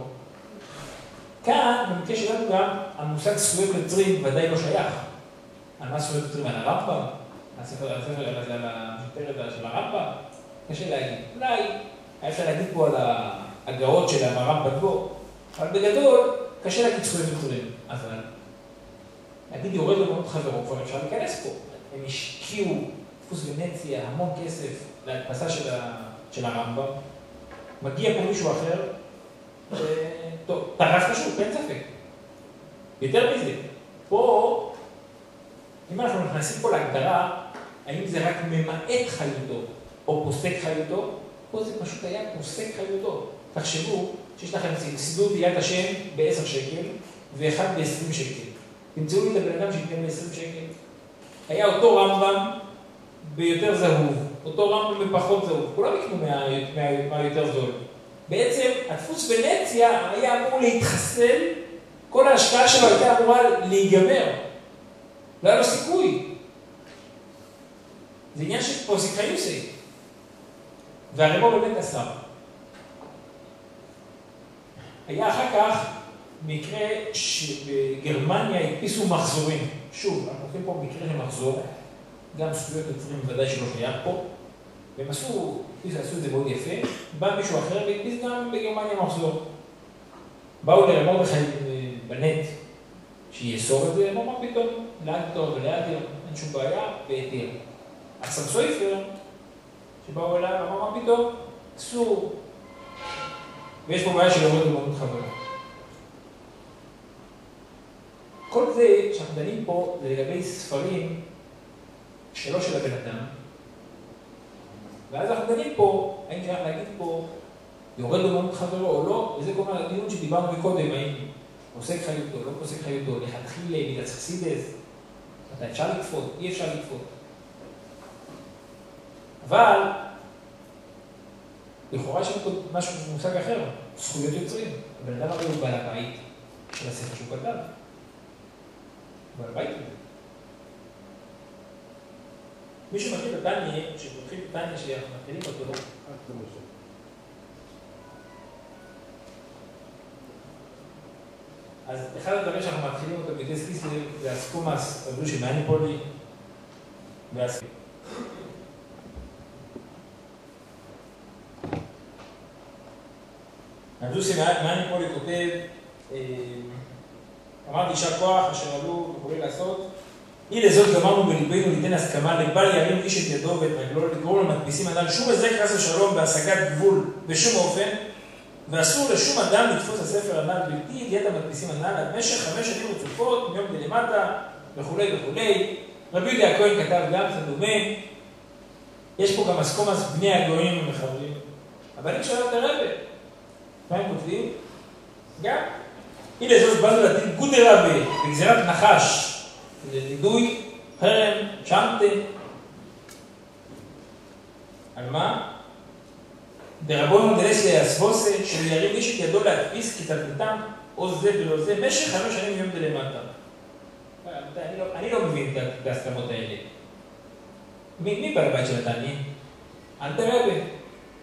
כאן, במקרה שלנו גם, המושג זכויות יוצרים ודאי לא שייך. על מה זכויות יוצרים? על הרמב"ם? על המשנתר של הרמב"ם? קשה להגיד. אולי היה אפשר להגיד פה על ההגאות של המהר"ם פדבו, אבל בגדול קשה להגיד זכויות יוצרים. אבל להגיד יורד לאומנות חברו, כבר אפשר להיכנס פה. הם השקיעו דפוס ונציה, המון כסף להדפסה של הרמב"ם. מגיע פה מישהו אחר, טוב, תרס פשוט, אין ספק. יותר מזה, פה, אם אנחנו נכנסים פה להגדרה, האם זה רק ממעט חיותו או פוסק חיותו, פה זה פשוט היה פוסק חיותו. תחשבו שיש לכם סידור ביד השם ב10 שקל ואחד ב20 שקל. תמצאו לי את הבן אדם שייתן ב20 שקל. היה אותו רמב"ם ביותר זהוב, אותו רמב"ם בפחות זהוב. כולם יקנו מהיותר זול. בעצם הדפוס ונציה היה אמור להתחסל, כל ההשקעה שלו הייתה אמורה להיגמר. לא היה לו סיכוי. זה עניין של פוסק חיוסי. והרמו באמת עשה. היה אחר כך מקרה שבגרמניה הדפיסו מחזורים. שוב, אנחנו עושים פה מקרה של מחזור, גם זכויות יוצרים בוודאי שלא שייך פה, והם עשו את זה מאוד יפה, בא מישהו אחר והדפיס גם בגרמניה מחזור. באו לרמו בנט שיאסור את זה, לא מה פתאום, לאדטור ולאדיר, אין שום בעיה, והתיר. אסם סויפר, שבאו אליו, אמר מה פתאום, אסור. ויש פה בעיה של יורד לאומנות חברו. כל זה שאנחנו דנים פה זה לגבי ספרים שלא של הבן אדם, ואז אנחנו דנים פה, האם צריך להגיד פה יורד לאומנות חברו או לא, וזה כל מיני הדיון שדיברנו מקודם, האם פוסק חיותו, לא פוסק חיותו, לכתחילה, מידס חסידס, מתי אפשר לקפות, אי אפשר לקפות. אבל לכאורה יש פה משהו מושג אחר, זכויות יוצרים. הבן אדם הרי הוא בעל הבית של הספר שהוא כתב. בעל הבית הזה. מי שמתחיל את הטניה, שפותחים את הטניה שאנחנו מתחילים אותו, אז אחד הדברים שאנחנו מתחילים אותו בדס קיסלר זה הסקומאס, הדברים של מניפולי והסקומאס. הדוסי מניפולי כותב, אמרתי יישר כוח אשר עלו וכולי לעשות, אי לזאת גמרנו בלבנו ליתן הסכמה לבל ירים איש את ידו ואת רגלו לגרום למדפיסים הנ"ל שום היזק חס ושלום בהשגת גבול בשום אופן, ואסור לשום אדם לתפוס הספר הנ"ל בלתי ידיעת המדפיסים הנ"ל עד במשך 5 שנים רצופות מיום דלמטה וכולי וכולי. רבי יהודה הכהן כתב גם קצת דומה. יש פה גם אסקומאס בני הגויים ומחברים. אבל אם שואל את הרבי, מה הם כותבים? גם הנה זאת באנו להטיל גודי רבי בגזירת נחש לנידוי, חרם, צ'מטה. על מה? דרבונו דלס להסבוסה של ירים איש את ידו להדפיס כתלמיתם או זה ולא זה משך 5 שנים מיום דלמטה. אני לא מבין את ההסכמות האלה. מי בעל הבית של התניא? אל תרבה.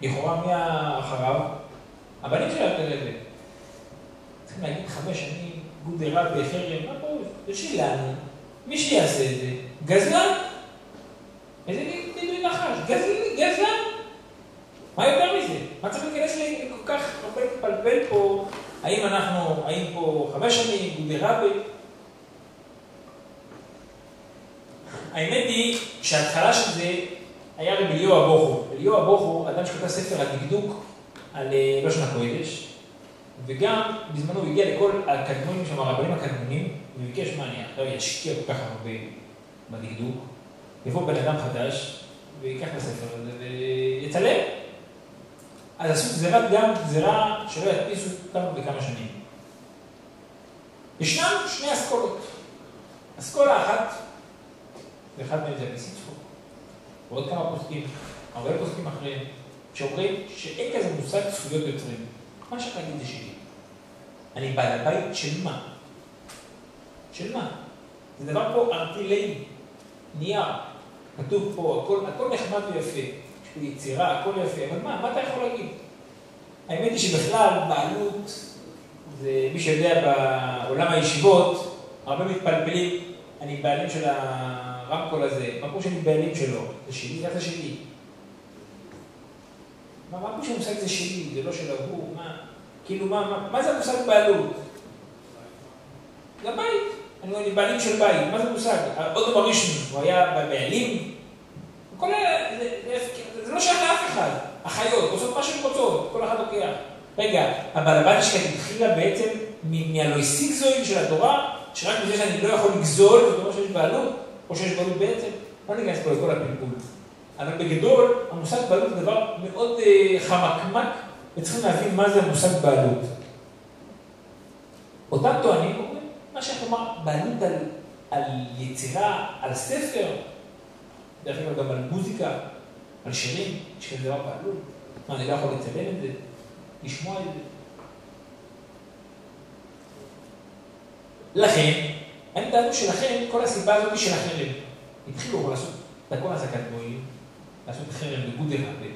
לכאורה מי אחריו? הבנים של אל תרבה. צריכים להגיד 5 שנים, גודי רבי, חרם, מה פה? זה שלנו. מי שיעשה את זה, גזלן. איזה ביטוי נחש? גזלן. מה יותר מזה? מה צריך להיכנס לי כל כך הרבה להתפלפל פה? האם פה 5 שנים, גודי רבי? האמת היא שההתחלה של זה היה רב אליהו הבוכור. אליהו הבוכור, אדם שכתב ספר על דקדוק, על לשון הקודש, וגם בזמנו הוא הגיע לכל הקדמונים שם, הרבנים הקדמונים, וביקש מה אני עכשיו ישקיע כל כך הרבה בדקדוק, יבוא בן אדם חדש, ויקח את הספר הזה ויצלם. אז עשו גזירה שלא ידפיסו אותם בכמה שנים. ישנם 2 אסכולות. אסכולה אחת, ואחד מהם זה אביסית צחוק. ועוד כמה פוסקים, הרבה פוסקים אחרים, שאומרים שאין כזה מושג זכויות יוצרים. מה שאתה להגיד זה שלי. אני בעל הבית של מה? של מה? זה דבר פה ארטילאי, נייר. כתוב פה, הכל נחמד ויפה. יש פה יצירה, הכל יפה. אבל מה אתה יכול להגיד? האמת היא שבכלל, בעלות, זה מי שיודע בעולם הישיבות, הרבה מתפלפלים, אני בעלים של הרמקול הזה, מה פה שאני בעלים שלו? זה שלי, זה שלי. מה פה שהמושג זה שלי, זה לא של ההוא, מה? כאילו, מה זה המושג בעלות? זה בית. אני בעלים של בית, מה זה מושג? עוד בראשון, הוא היה בעלים? זה לא שייך לאף אחד. החיות, עושות מה שהן רוצות, כל אחד לוקח. רגע, הבעל הבית שלך התחילה בעצם מהלויסיקזוין של התורה, שרק בזה שאני לא יכול לגזול, זאת אומרת שיש בעלות, או שיש בעלות בעצם, לא ניכנס פה לכל הפלפול. אבל בגדול, המושג בעלות זה דבר מאוד חמקמק, וצריכים להבין מה זה המושג בעלות. אותם טוענים אומרים, מה שאתה אומר, בעלות על יצירה, על ספר, דרך כלל גם על מוזיקה, על שירים, יש כזה דבר בעלות. מה, אני לא יכול לצלם את זה, לשמוע את זה. לכן, הם טענו שלכן, כל הסיבה הזאת היא של החרם. התחילו לעשות את הכל הזקת גויים, לעשות חרם בגודי רבי,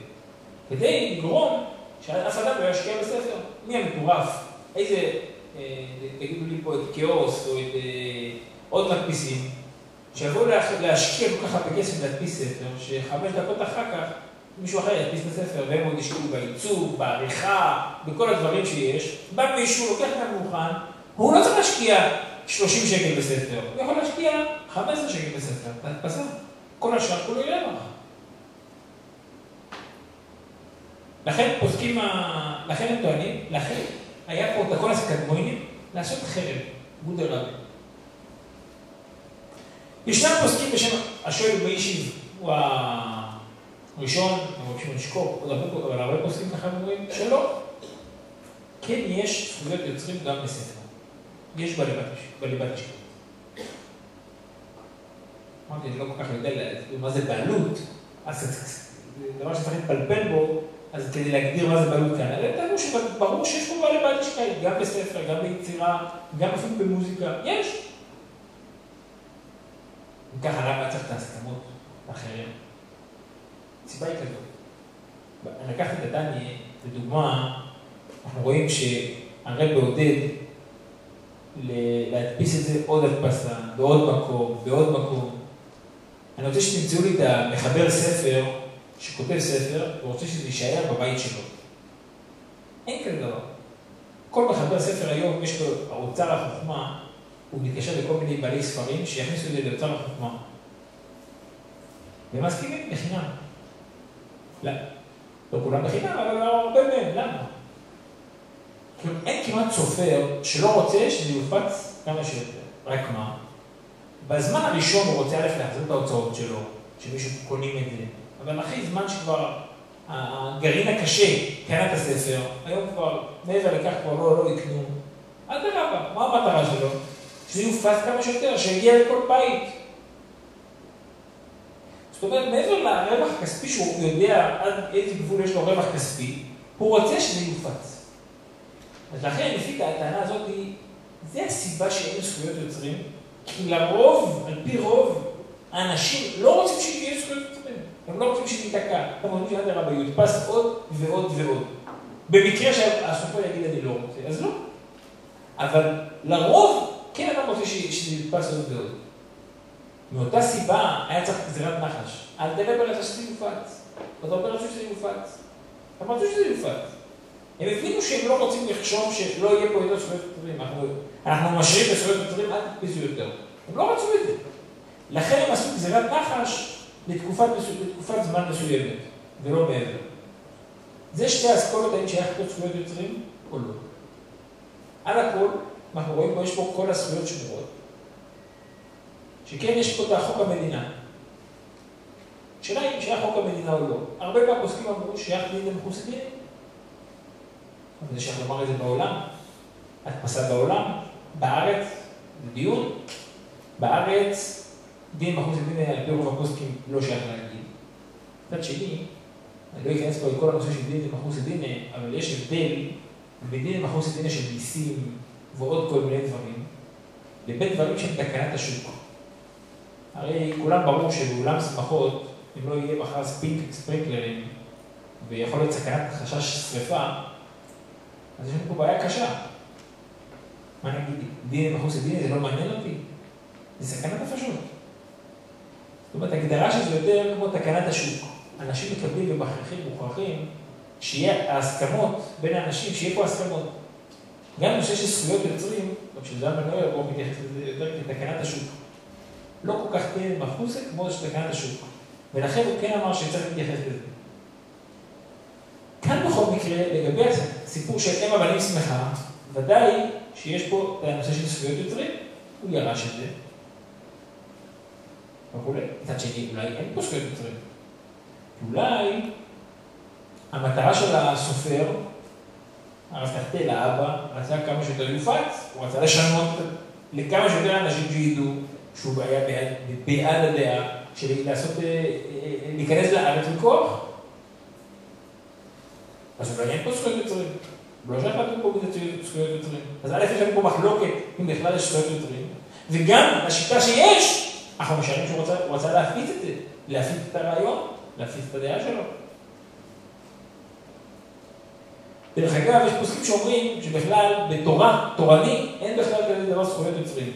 כדי לגרום שאף אדם לא ישקיע בספר. מי המטורף? איזה, תגידו לי פה את כאוס או את עוד מדפיסים, שיבואו להשקיע כל כך הרבה כסף להדפיס ספר, ש5 דקות אחר כך מישהו אחר ידפיס את הספר, והם עוד ישקיעו בעיצוב, בעריכה, בכל הדברים שיש. בא מישהו, לוקח מהמוכן, הוא לא צריך להשקיע 30 שקל בספר, הוא יכול להשקיע 15 שקל בספר, תדפסה. כל השאר כולו ילך. לכן פוסקים, לכן הם טוענים, לכן היה פה את הכל הקדמונים לעשות חרם, גודי רבי. ישנם פוסקים בשם השואל בישיב, הוא הראשון, הוא מבקשים לשקור, אבל הרבה פוסקים ככה אומרים שלא. כן, יש זכויות יוצרים גם בספר. יש בליבת השקעות. אמרתי, אני לא כל כך יודע מה זה בעלות, אז זה דבר שצריך להתפלפל בו, אז כדי להגדיר מה זה בעלות כאן. ברור שיש פה בליבת השקעות, גם בספר, גם ביצירה, גם אפילו במוזיקה, יש. וככה למה צריך את ההסכמות האחרים? הסיבה היא כזאת. אני לקחתי את הדני, לדוגמה, אנחנו רואים שהרב מעודד להדפיס את זה עוד הדפסה, בעוד מקום, בעוד מקום. אני רוצה שתמצאו לי את המחבר ספר, שכותב ספר, ורוצה שזה יישאר בבית שלו. אין כזה דבר. כל מחבר ספר היום, יש לו האוצר החוכמה, הוא מתקשר לכל מיני בעלי ספרים שיכניסו את זה לאוצר החוכמה. והם מסכימים בחינם. לא כולם בחינם, אבל הרבה מהם. למה? כי אין כמעט סופר שלא רוצה שזה יופץ כמה שיותר. רק מה? בזמן הראשון הוא רוצה להחזיר את ההוצאות שלו, שמישהו קונים את זה. אבל אחרי זמן שכבר הגרעין הקשה קנה את הספר, היום כבר מעבר לכך כבר לא יקנו. אל תראה, מה המטרה שלו? שזה יופץ כמה שיותר, שיגיע לכל בית. זאת אומרת, מעבר לרווח הכספי שהוא יודע עד איזה גבול יש לו רווח כספי, הוא רוצה שזה יופץ. אז לכן, לפי הטענה הזאת, זה הסיבה שאין זכויות יוצרים, כי לרוב, על פי רוב, האנשים לא רוצים שיהיה זכויות יוצרים. הם לא רוצים שתתקע. הם רוצים שעד הרבה יודפס עוד ועוד ועוד. במקרה שהסופר יגיד אני לא רוצה, אז לא. אבל לרוב, כן אתה רוצה שזה יודפס עוד ועוד. מאותה סיבה היה צריך גזירת נחש. אל תדבר לך שזה יופץ. אתה אומר רצו שזה יופץ. הם רצו שזה יופץ. הם הבינו שהם לא רוצים לחשוב שלא יהיה פה יותר זכויות יוצרים. אנחנו משאירים בזכויות יוצרים, אל תדפיסו יותר. הם לא רצו את זה. לכן הם עשו גזירת נחש לתקופת זמן מסוימת, ולא מעבר. זה שתי האסכולות, האם שייך פה זכויות יוצרים או לא. על הכל, אנחנו רואים פה, יש פה כל הזכויות שמורות. שכן יש פה את החוק המדינה. שאלה אם שייך חוק המדינה או לא. הרבה מהפוסקים אמרו שייך דין למחוס הדין. אבל זה שייך לומר את זה בעולם. הדפסה בעולם, בארץ, זה דיון. בארץ, דין מחוס הדין על פי רוב הפוסקים לא שייך להגיד. מצד שני, אני לא אכנס פה את כל הנושא של דין למחוס הדין, אבל יש הבדל בדין למחוס הדין של מיסים ועוד כל מיני דברים, לבין דברים שהם תקנת השוק. הרי כולם ברור שבאולם שמחות, אם לא יהיה מחר ספרינקלרים, ויכול להיות סכנת חשש שריפה, אז יש לנו פה בעיה קשה. מה נגיד? דין למחוס הדין זה לא מעניין אותי? זה סכנת נפשות. זאת אומרת, הגדרה שזה יותר כמו תקנת השוק. אנשים מקבלים ומכריחים מוכרחים שיהיה ההסכמות בין האנשים, שיהיה פה הסכמות. גם נושא של זכויות יוצרים, או שזלמן נויר בו מתייחס לזה יותר כתקנת השוק. לא כל כך דין מחוסה כמו שתקנת השוק. ולכן הוא כן אמר שצריך להתייחס לזה. כאן בכל מקרה, לגבי הסיפור של אם הבנים שמחה, ודאי שיש פה את הנושא של זכויות יוצרים, הוא ירש את זה. וכולי. מצד שני, אולי אין פה זכויות יוצרים. אולי המטרה של הסופר, הרב תחתל, האבא, רצה כמה שיותר יופץ, הוא רצה לשנות לכמה שיותר אנשים שידעו שהוא היה בעד הדעה של להיכנס לארץ בכוח. אז אולי אין פה זכויות יוצרים. לא שייך לדון פה בזה זכויות יוצרים. אז א' יש לנו פה מחלוקת אם בכלל יש זכויות יוצרים, וגם השיטה שיש, אנחנו משערים שהוא רצה להפיץ את זה, להפיץ את הרעיון, להפיץ את הדעה שלו. דרך אגב, יש פוסקים שאומרים שבכלל בתורה, תורני, אין בכלל כזה דבר זכויות יוצרים.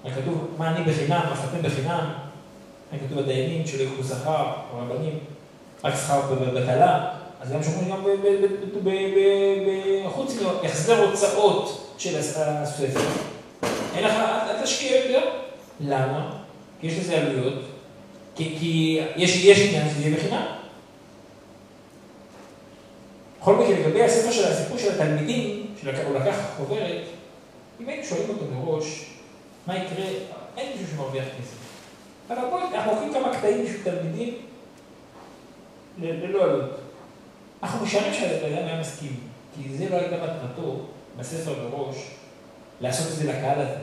כתוב מה אני בחינם, מה חתם בחינם, כתוב הדיינים שלא יקחו שכר, או רבנים, רק שכר בבטלה, אז גם שאומרים גם חוץ מהחזר הוצאות של הספר. אין לך, אל תשקיע יותר. למה? כי יש לזה עלויות, כי יש עניין שזה יהיה בחינם. בכל מקרה, לגבי הספר של הסיפור של התלמידים, שהוא לקח חוברת, אם היינו שואלים אותו מראש, מה יקרה? אין מישהו שמרוויח כסף. אבל בואו, אנחנו לוקחים כמה קטעים בשביל תלמידים ללא עלות. אנחנו משערים שהאדם היה מסכים, כי זה לא הייתה מטרתו בספר מראש לעשות את זה לקהל הזה.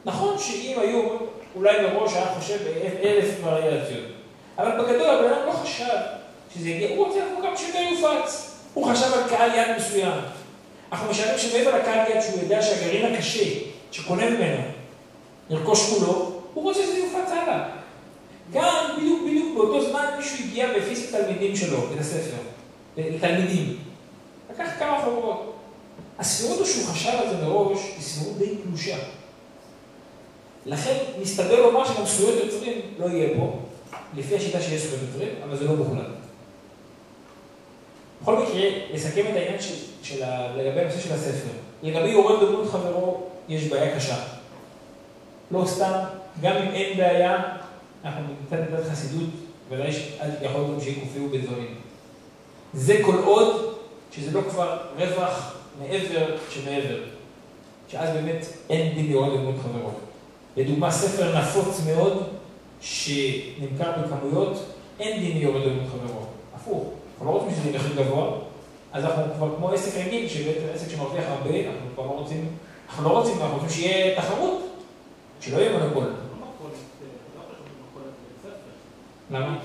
נכון שאם היו, אולי מראש היה חושב ב1,000 וריאציות, אבל בגדול האדם לא חשב שזה יגיע, הוא רוצה לבוא כמה שיותר יופץ. הוא חשב על קהל יד מסוים. אנחנו משערים שמעבר לקהל יד שהוא יודע שהגרעין הקשה שקונה ממנו לרכוש כולו, הוא רוצה שזה יופץ הלאה. גם בדיוק באותו זמן מישהו הגיע והפיץ את התלמידים שלו, את הספר, לתלמידים. לקח כמה חוברות. הסבירות הוא שהוא חשב על זה מראש, היא סבירות די קלושה. לכן מסתבר לומר שגם זכויות יוצרים לא יהיה פה, לפי השיטה שיש זכויות יוצרים, אבל זה לא מוחלט. בכל מקרה, לסכם את העניין לגבי הנושא של הספר. לגבי יורד דמות חברו, יש בעיה קשה. לא סתם, גם אם אין בעיה, אנחנו ניתן לדעת חסידות, ודאי יכול להיות שיקופיעו בדברים. זה כל עוד שזה לא כבר רווח מעבר שמעבר. שאז באמת אין דין יורד דמות חברו. לדוגמה, ספר נפוץ מאוד, שנמכר בכמויות, אין דין יורד דמות חברו. הפוך. אנחנו לא רוצים שזה יהיה מחיר גבוה, אז אנחנו כבר כמו עסק רגיל, שבעצם עסק שמרוויח הרבה, אנחנו כבר לא רוצים, אנחנו רוצים שיהיה תחרות, שלא יהיה מונופול. למה?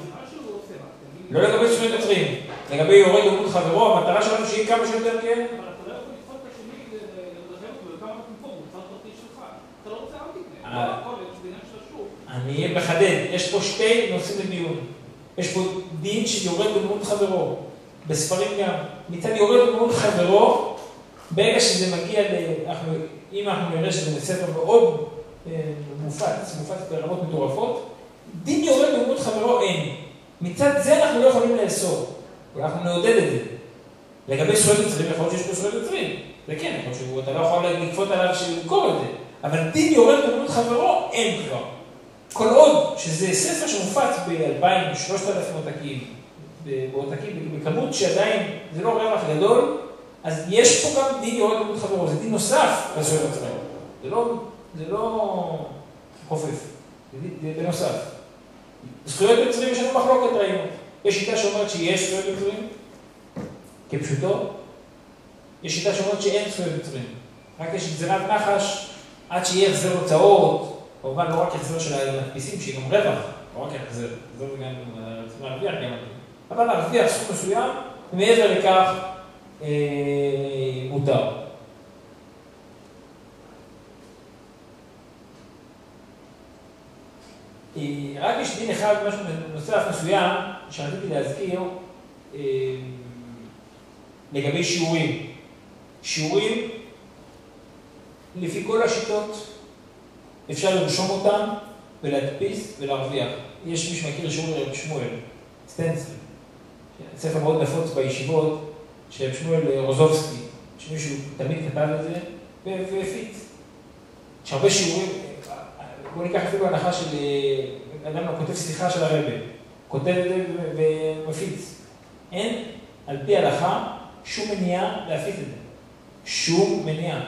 לא לגבי זכויות יוצרים, לגבי יורד דמות חברו, המטרה שלנו שיהיה כמה שיותר כן. אבל אתה לא יכול לדחות את השני לדרזם אותו לכמה מפה, הוא מוצר פרטי שלך. אתה לא רוצה אל תקנה, לא הכל, יש בעניין של השוק. אני מחדד, יש פה שתי נושאים לדיון. יש פה דין שיורד דמות חברו, בספרים גם. מצד יורד דמות חברו, ברגע שזה מגיע, אם אנחנו נראה שזה ספר מאוד מופץ ברמות מטורפות, דין יורד במות חברו אין. מצד זה אנחנו לא יכולים לאסור, אנחנו נעודד את זה. לגבי זכויות יוצרים, יכול להיות שיש פה זכויות יוצרים. זה כן, יכול להיות שאתה לא יכול לקפות עליו שימכור את זה. אבל דין יורד במות חברו אין כבר. כל עוד שזה ספר שמופץ ב-2,000, 3,000 עותקים, בכמות שעדיין זה לא רווח גדול, אז יש פה גם דין יורד במות חברו, זה דין נוסף לזכויות יוצרים. זה לא חופף, זה בנוסף. זכויות יוצרים יש לנו מחלוקת, ראינו. יש שיטה שאומרת שיש זכויות יוצרים, כפשוטו. יש שיטה שאומרת שאין זכויות יוצרים. רק יש גזירת נחש, עד שיהיה החזר הוצאות, כמובן לא רק החזר של המדפיסים, שיהיה גם רווח, לא רק החזר. זה גם להרוויח גם. אבל להרוויח סכום מסוים, ומעבר לכך מותר. רק יש דין אחד, משהו נוסף מסוים, שרציתי להזכיר, לגבי שיעורים. שיעורים, לפי כל השיטות, אפשר לרשום אותם ולהדפיס ולהרוויח. יש מי שמכיר שיעור רב שמואל, סטנסיל, ספר מאוד נפוץ בישיבות, של שמואל רוזובסקי, שמישהו תמיד כתב את זה, והפיץ. יש הרבה שיעורים, בואו ניקח אפילו הנחה של אדם כותב שיחה של הרבי, כותב את זה ומפיץ. אין, על פי הלכה, שום מניעה להפיץ את זה. שום מניעה.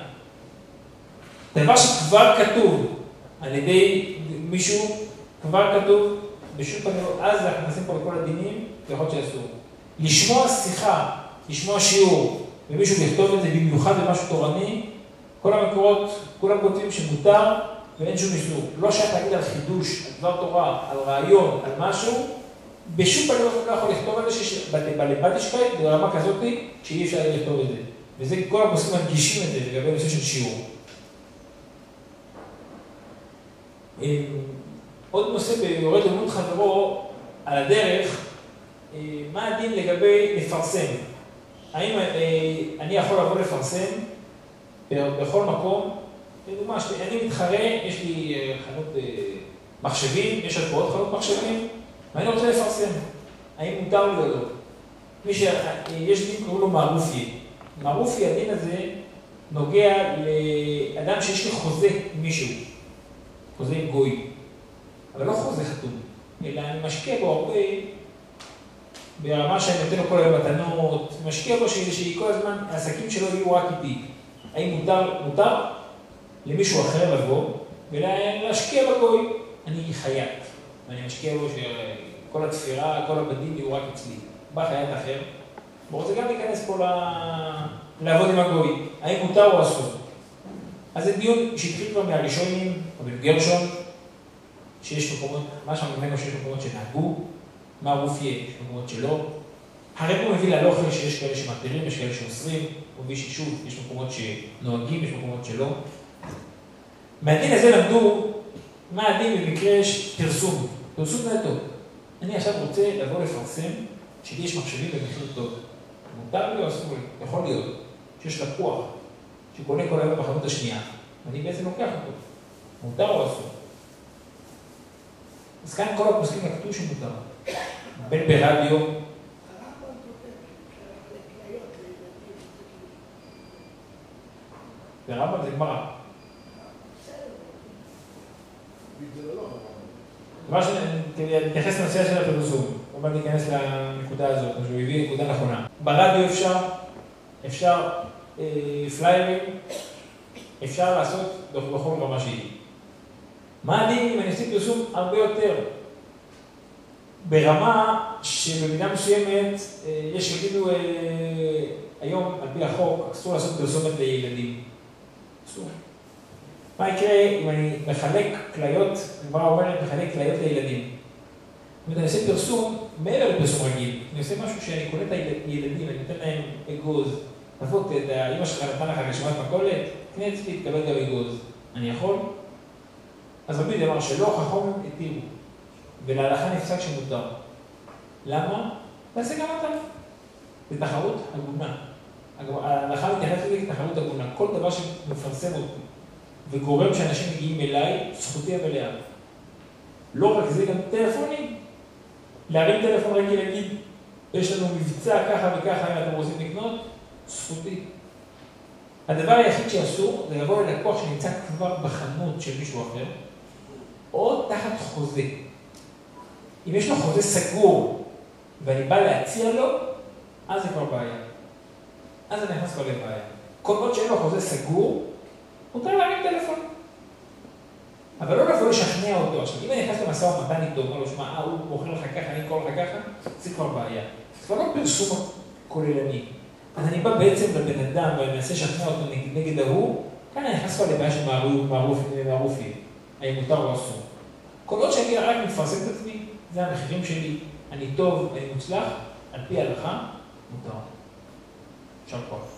דבר שכבר כתוב על ידי מישהו, כבר כתוב בשום פנים, אז אנחנו נכנסים פה לכל הדינים, ויכול להיות שאסור. לשמוע שיחה, לשמוע שיעור, ומישהו לכתוב את זה במיוחד במשהו תורני, כל המקורות, כולם כותבים שמותר, ואין שום איסור. לא שייך להגיד על חידוש, על דבר תורה, על רעיון, על משהו, בשום פנים לא יכול לכתוב על זה שיש בלבדישקייט ברמה כזאת שאי אפשר לכתוב את זה. וזה כל הפוסקים מדגישים את זה לגבי נושא של שיעור. עוד נושא ביורד למות חברו על הדרך, מה הדין לגבי לפרסם? האם אני יכול לבוא לפרסם בכל מקום? לדוגמה, אני מתחרה, יש לי חנות מחשבים, יש עוד עוד חנות מחשבים, ואני רוצה לפרסם. האם מותר לי או לא? יש דין קוראים לו מערופי. מערופי, הדין הזה נוגע לאדם שיש לי חוזה עם מישהו, חוזה עם גוי, אבל לא חוזה חתום, אלא אני משקיע בו הרבה, ברמה שאני נותן לו כל היום מתנות, משקיע בו שכל הזמן העסקים שלו יהיו רק איתי. האם מותר למישהו אחר לבוא ולהשקיע בגוי? אני חייב, ואני משקיע בו שכל התפירה, כל הבדים יהיו רק אצלי. בא חייב אחר, הוא רוצה גם להיכנס פה לעבוד עם הגוי. האם מותר או אסור? אז זה דיון שהתחיל כבר מהראשונים, או בגרשון, שיש מקומות, מה שממנו שיש מקומות שנהגו, מה רופיה, יש מקומות שלא. הרב הוא מביא להלוכה שיש כאלה שמתירים, יש כאלה שאוסרים, הוא מביא ששוב, יש מקומות שנוהגים, יש מקומות שלא. מהדין הזה למדו, מה הדין במקרה יש פרסום, פרסום נטו. אני עכשיו רוצה לבוא לפרסם, שלי יש מחשבים במחיר טוב. מותר לי או אסור לי? יכול להיות שיש לקוח שקונה כל היום בחנות השנייה, ואני בעצם לוקח אותו. מותר או אסור? אז כאן כל הפוסקים נקטו שמותר. בין ברדיו, ברמב"ם זה גמרא. דבר שנתייחס לנושא של הפרסום, לא בא להיכנס לנקודה הזאת, שהוא הביא נקודה נכונה. ברדיו אפשר פליירים, אפשר לעשות בכל רמה שהיא. מה הדין אם אני עושה פרסום הרבה יותר? ברמה שבמידה מסוימת, יש יגידו היום על פי החוק, אסור לעשות פרסומת לילדים. אסור. מה יקרה אם אני מחלק כליות, הגמרא אומרת, מחלק כליות לילדים? זאת אומרת, אני עושה פרסום, מעבר לפרסום רגיל, אני עושה משהו שאני קונה את הילדים, אני נותן להם אגוז, תבוא, אמא שלך נתן לך רשימת מכולת, קנה אצלי, תקבל גם אגוז. אני יכול? אז רבי אמר שלא, חכמים התירו, ולהלכה נפסק שמותר. למה? תעשה גם אתה. זה תחרות הגונה. ההלכה מתייחסת לזה כתחרות הגונה. כל דבר שמפרסם אותי, וגורם שאנשים מגיעים אליי, זכותי המלאה. לא רק זה, גם טלפונים. להרים טלפון רגיל להגיד, יש לנו מבצע ככה וככה, אם אתם רוצים לקנות, זכותי. הדבר היחיד שאסור, זה לבוא ללקוח שנמצא כבר בחנות של מישהו אחר, או תחת חוזה. אם יש לו חוזה סגור, ואני בא להציע לו, אז זה כבר בעיה. אז אני נכנס כבר לבעיה. כל עוד שאין לו חוזה סגור, מותר להרים טלפון. אבל לא לבוא לשכנע אותו. עכשיו, אם אני נכנס למשא ומתן איתו, אומר לו, שמע, הוא מוכר לך ככה, אני קורא לך ככה, זה כבר בעיה. זה כבר לא פרסום כוללני. אז אני בא בעצם לבן אדם ואני מנסה לשכנע אותו נגד ההוא, כאן אני נכנס כבר לבעיה של מערופי. האם מותר או אסור. כל עוד שאני רק מפרסם את עצמי, זה המחירים שלי, אני טוב, אני מוצלח, על פי ההלכה, מותר. עכשיו כוח.